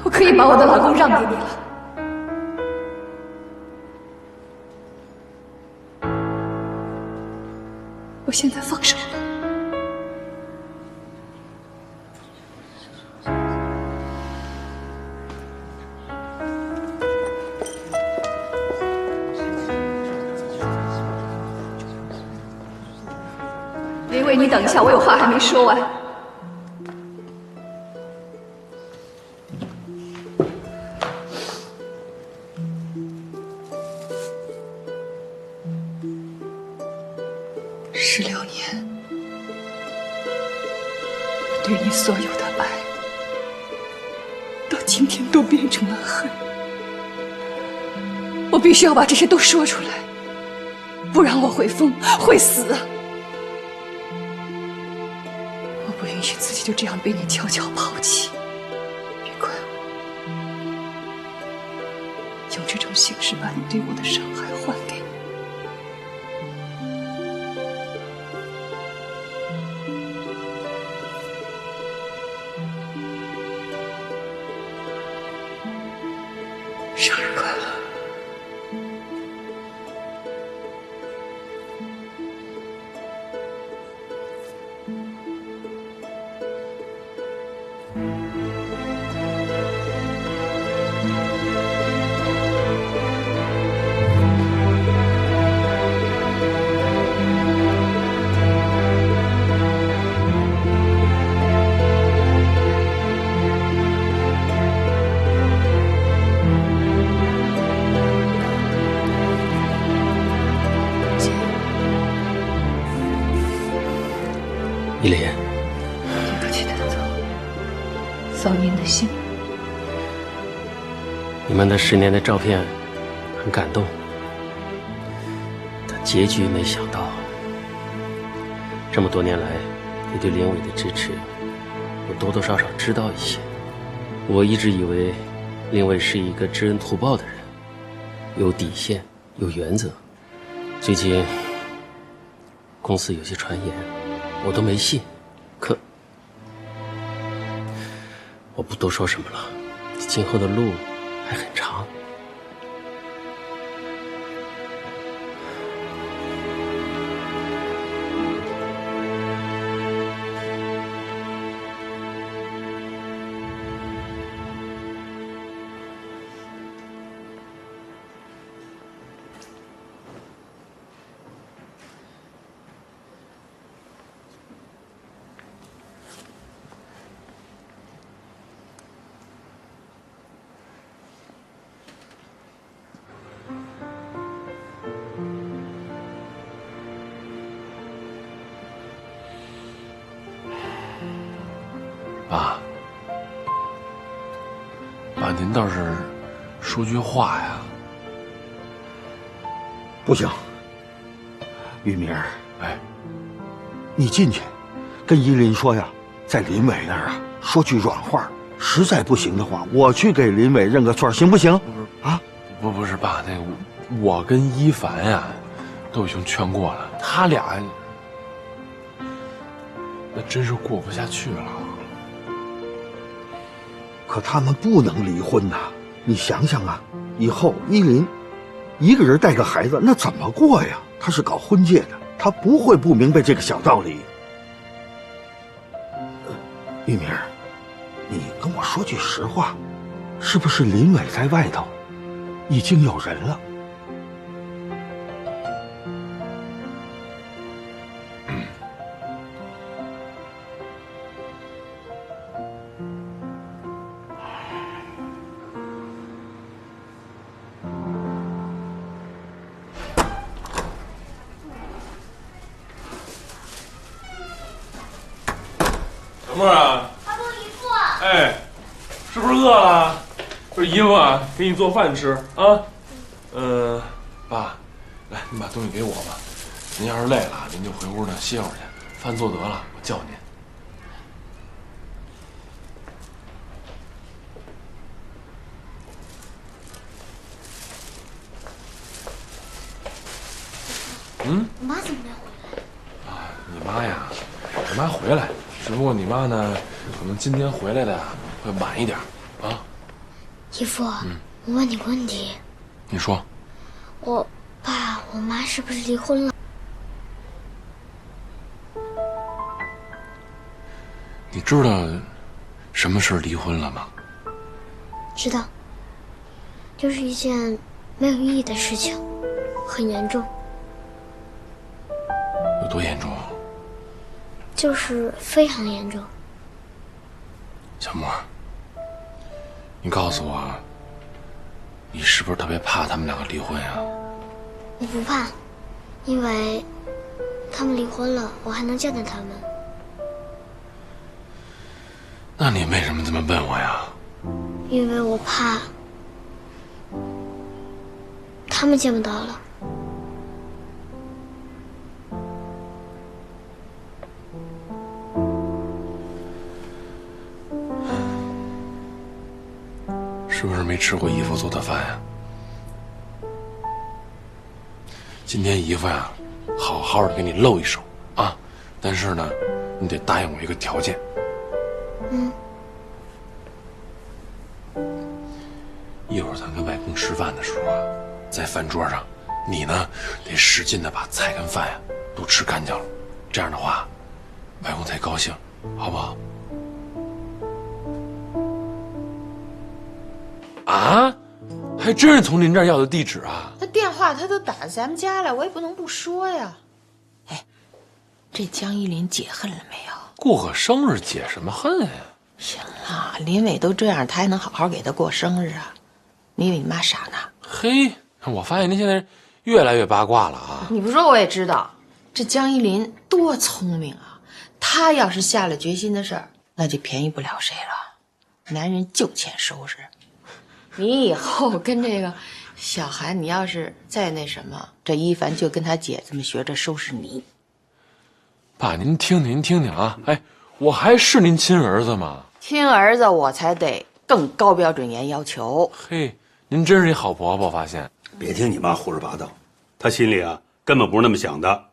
我可以把我的老公让给你了。我现在放手了。林伟，贵，你等一下，我有话还没说完。16年，我对你所有的爱，到今天都变成了恨。我必须要把这些都说出来，不然我会疯，会死。我不允许自己就这样被你悄悄抛弃。别怪我，用这种形式把你对我的伤害还给你。生日快乐！依莲，对不起，大总，扫您的兴。你们的10年的照片很感动，但结局没想到。这么多年来，你对林伟的支持，我多多少少知道一些。我一直以为林伟是一个知恩图报的人，有底线，有原则。最近公司有些传言，我都没信，可我不多说什么了，今后的路还很长。爸，您倒是说句话呀！不行，玉明儿，你进去，跟依林说呀，在林伟那儿啊说句软话，实在不行的话，我去给林伟认个错，行不行？不是爸，我跟一凡呀都已经劝过了，他俩那真是过不下去了。可他们不能离婚呐！你想想啊，以后依林一个人带个孩子，那怎么过呀？他是搞婚介的，他不会不明白这个小道理。玉明，你跟我说句实话，是不是林伟在外头已经有人了？小沫啊，阿公姨父，哎，是不是饿了？这姨夫啊，给你做饭吃啊。爸，来，你把东西给我吧。您要是累了，您就回屋呢歇会儿去。饭做得了，我叫您。我妈怎么没回来？你妈呀，你妈回来，只不过你妈呢，可能今天回来的会晚一点啊。姨父，我问你个问题。你说。我爸我妈是不是离婚了？你知道什么是离婚了吗？知道，就是一件没有意义的事情，很严重。有多严重？就是非常严重。小莫，你告诉我，你是不是特别怕他们两个离婚呀？我不怕，因为他们离婚了，我还能见到他们。那你为什么这么问我呀？因为我怕他们见不到了。是不是没吃过姨夫做的饭呀？今天姨夫呀，好好的给你露一手啊！但是呢，你得答应我一个条件。一会儿咱跟外公吃饭的时候啊，在饭桌上，你呢得使劲的把菜跟饭呀都吃干净了，这样的话，外公才高兴，好不好？啊，还真是从您这儿要的地址啊？他电话他都打咱们家了，我也不能不说呀。哎，这江依林解恨了没有？过个生日解什么恨呀？行了，林伟都这样，他还能好好给他过生日啊？你以为你妈傻呢？嘿，我发现您现在越来越八卦了啊！你不说我也知道，这江依林多聪明啊！她要是下了决心的事儿，那就便宜不了谁了。男人就欠收拾。你以后跟这个小韩，你要是再那什么，这一凡就跟他姐这么学着收拾你。爸，您听听，您听听啊！哎，我还是您亲儿子吗？亲儿子我才得更高标准严要求。嘿，您真是一好婆婆，发现。别听你妈胡说八道，她心里啊根本不是那么想的。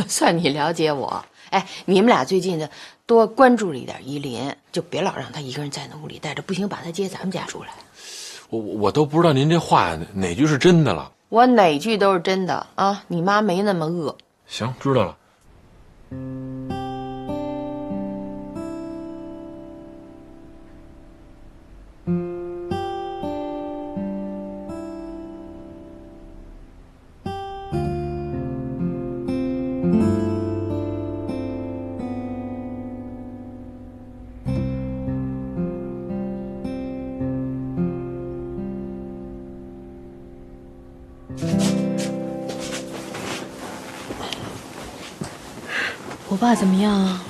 算你了解我。哎，你们俩最近的多关注了一点依林，就别老让她一个人在那屋里待着，不行把她接咱们家住来。我都不知道您这话哪句是真的了。我哪句都是真的啊！你妈没那么恶。行，知道了。我爸怎么样啊？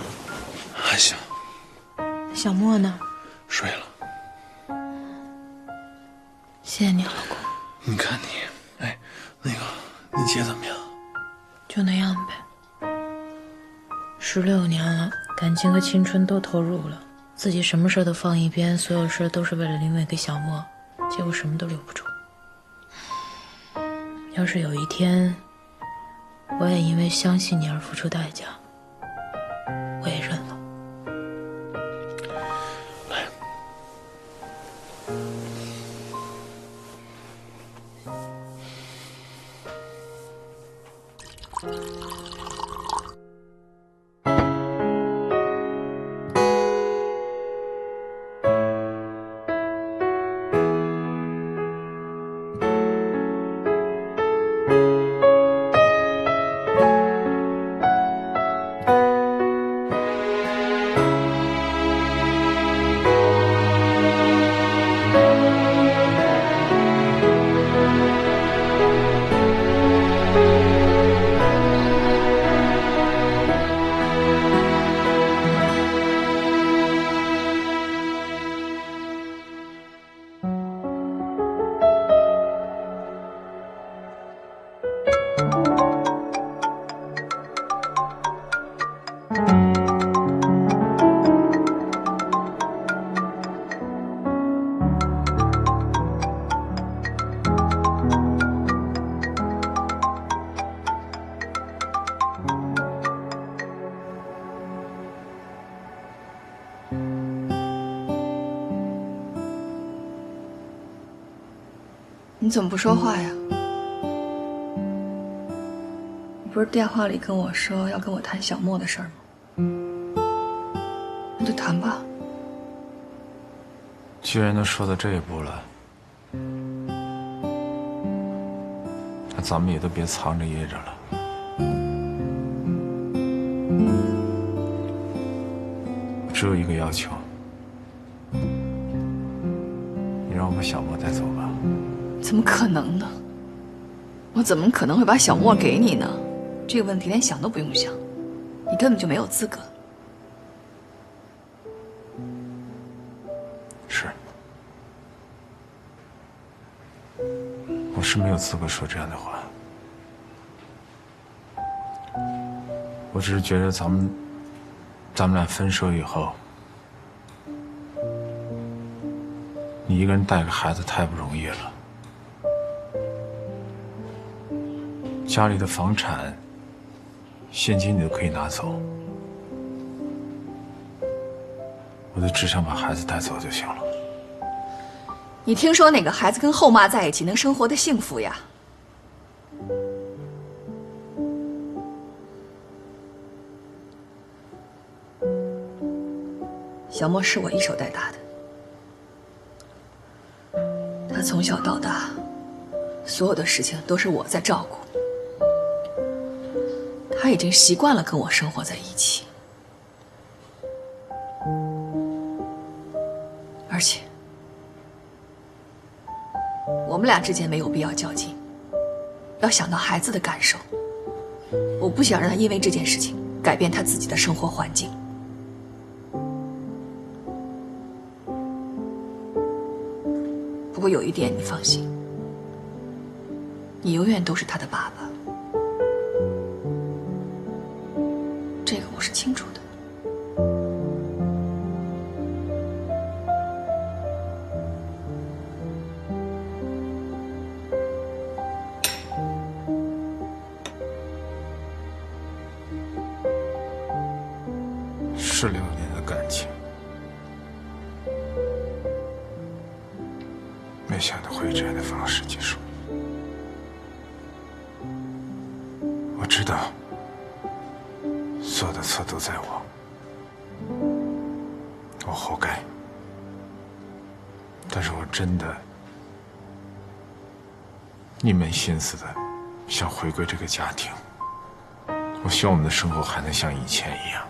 还行。小莫呢？睡了。谢谢你，老公。你看你，哎，那个，你姐怎么样？就那样呗。16年了，感情和青春都投入了，自己什么事都放一边，所有事都是为了林伟跟小莫，结果什么都留不住。要是有一天，我也因为相信你而付出代价，我也认了。来，你怎么不说话呀？你不是电话里跟我说要跟我谈小莫的事儿吗？那就谈吧。既然都说到这一步了，那咱们也都别藏着掖着了。只有一个要求，你让我把小莫带走吧。怎么可能呢？我怎么可能会把小莫给你呢？这个问题连想都不用想，你根本就没有资格。是，我是没有资格说这样的话。我只是觉得咱们俩分手以后，你一个人带个孩子太不容易了。家里的房产、现金你都可以拿走，我就只想把孩子带走就行了。你听说哪个孩子跟后妈在一起能生活的幸福呀？小莫是我一手带大的，他从小到大，所有的事情都是我在照顾。他已经习惯了跟我生活在一起，而且我们俩之间没有必要较劲，要想到孩子的感受。我不想让他因为这件事情改变他自己的生活环境。不过有一点你放心，你永远都是他的爸爸。这个我是清楚的。是6年的感情，没想到会以这样的方式结束。我知道所有的错都在我活该。但是我真的一门心思的想回归这个家庭。我希望我们的生活还能像以前一样。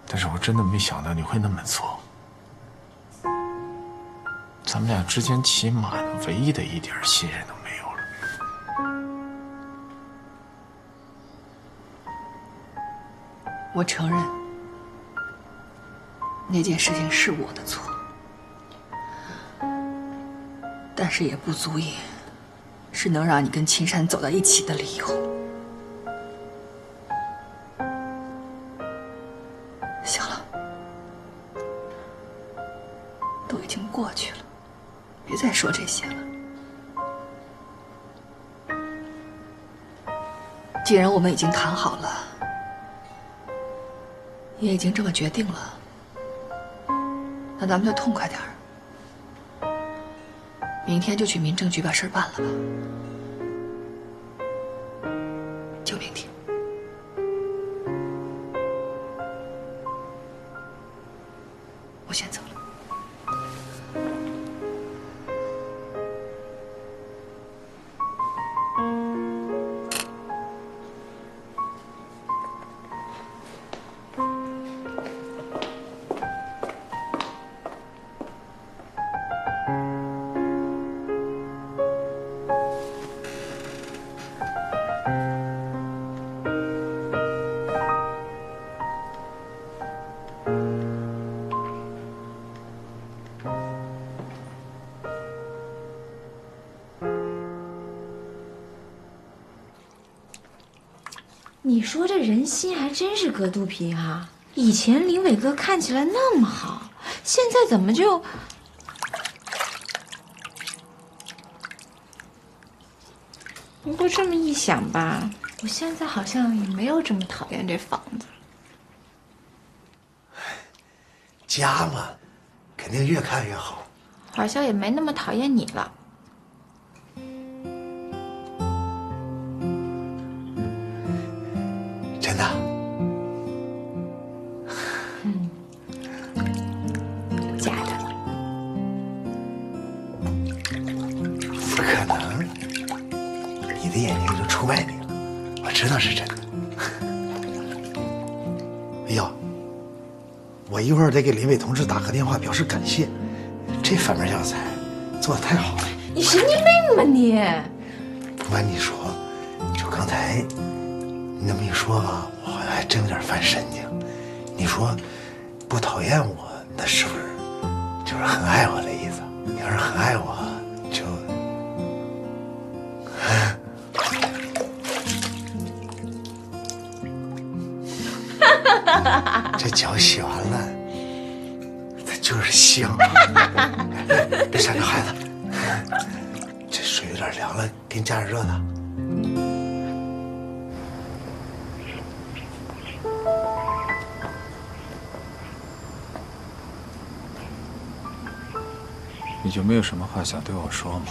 但是我真的没想到你会那么做。咱们俩之间起码的唯一的一点信任都没有了。我承认，那件事情是我的错，但是也不足以是能让你跟秦山走到一起的理由。行了，都已经过去了，别再说这些了。既然我们已经谈好了，也已经这么决定了，那咱们就痛快点儿，明天就去民政局把事儿办了吧。就明天。我先走了。你说这人心还真是隔肚皮啊！以前林伟哥看起来那么好，现在怎么就……不过这么一想吧，我现在好像也没有这么讨厌这房子。家嘛，肯定越看越好。好像也没那么讨厌你了。真的？假的。不可能，你的眼睛就出卖你了，我知道是真的。哎呦，我一会儿得给林伟同志打个电话表示感谢。这反面教材做的太好了。你神经病吧你！不瞒你说，就刚才你那么一说吧，我好像还真有点犯神经。你说不讨厌我，那是不是就是很爱我的意思？你要是很爱我，就这脚洗完了，它就是香。别闪着孩子，这水有点凉了，给你加点热的。你就没有什么话想对我说吗？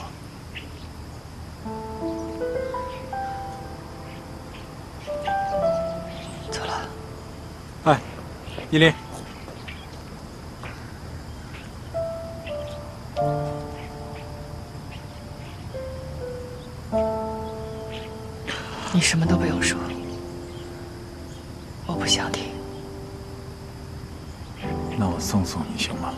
走了。哎，依林。你什么都不用说，我不想听。那我送送你行吗？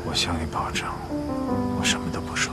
我向你保证，我什么都不说。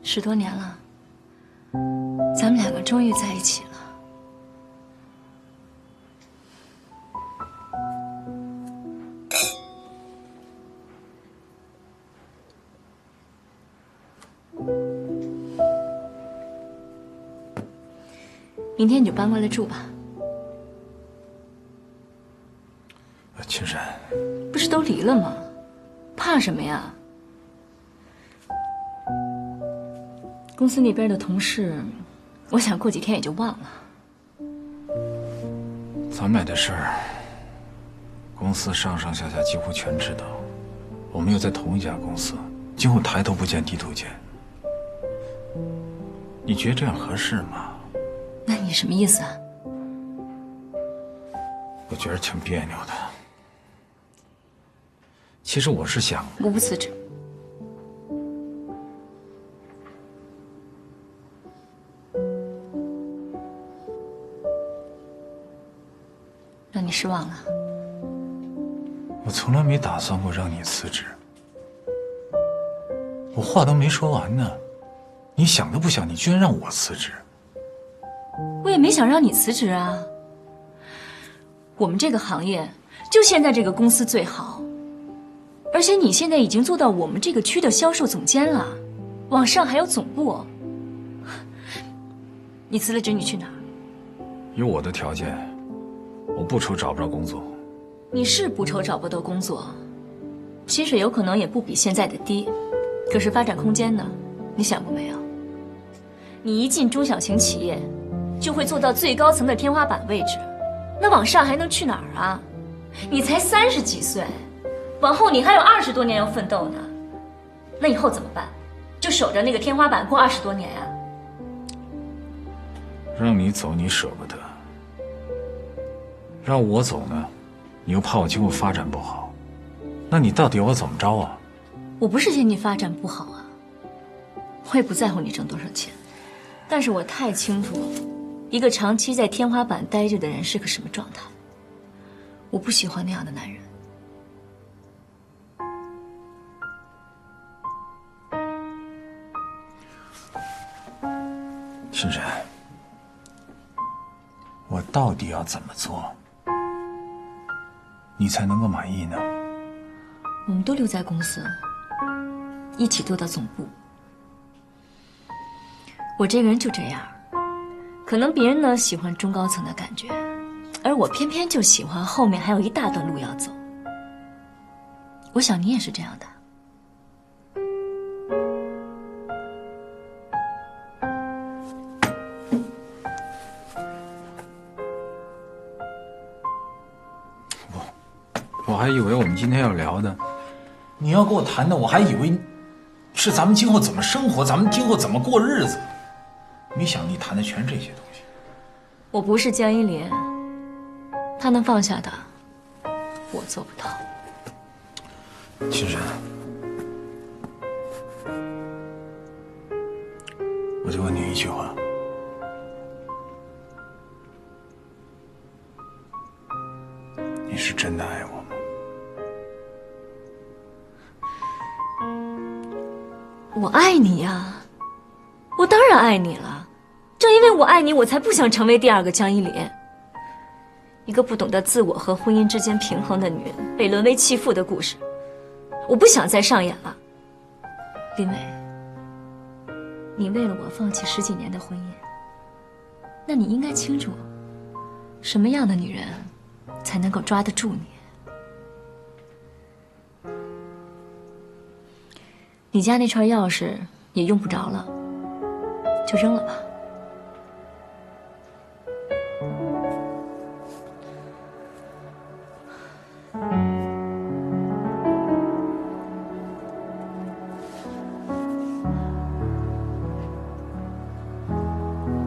10多年了，咱们两个终于在一起了。明天你就搬过来住吧。青山，不是都离了吗？怕什么呀？公司那边的同事，我想过几天也就忘了。咱们俩的事儿，公司上上下下几乎全知道。我们又在同一家公司，今后抬头不见低头见。你觉得这样合适吗？那你什么意思啊？我觉得挺别扭的。其实我是想，我不辞职。让你失望了。我从来没打算过让你辞职。我话都没说完呢，你想都不想，你居然让我辞职。我也没想让你辞职啊。我们这个行业就现在这个公司最好，而且你现在已经做到我们这个区的销售总监了，往上还有总部。你辞了职，你去哪儿？有我的条件，我不愁找不着工作。你是不愁找不到工作，薪水有可能也不比现在的低，可是发展空间呢？你想过没有？你一进中小型企业，就会做到最高层的天花板位置，那往上还能去哪儿啊？你才30几岁，往后你还有20多年要奋斗呢，那以后怎么办？就守着那个天花板过20多年呀？让你走你舍不得，让我走呢，你又怕我今后发展不好，那你到底要我怎么着啊？我不是嫌你发展不好啊，我也不在乎你挣多少钱，但是我太清楚一个长期在天花板待着的人是个什么状态。我不喜欢那样的男人。深深，我到底要怎么做，你才能够满意呢？我们都留在公司，一起做到总部。我这个人就这样，可能别人呢喜欢中高层的感觉，而我偏偏就喜欢后面还有一大段路要走。我想你也是这样的。我还以为我们今天要聊的，你要跟我谈的，我还以为是咱们今后怎么生活，咱们今后怎么过日子。没想你谈的全是这些东西。我不是江一莲，他能放下的，我做不到。青山，我就问你一句话，你是真的爱我吗？我爱你呀，我当然爱你了。正因为我爱你，我才不想成为第二个江一莲，一个不懂得自我和婚姻之间平衡的女人，被沦为弃妇的故事，我不想再上演了。林伟，你为了我放弃10几年的婚姻，那你应该清楚，什么样的女人才能够抓得住你。你家那串钥匙也用不着了，就扔了吧。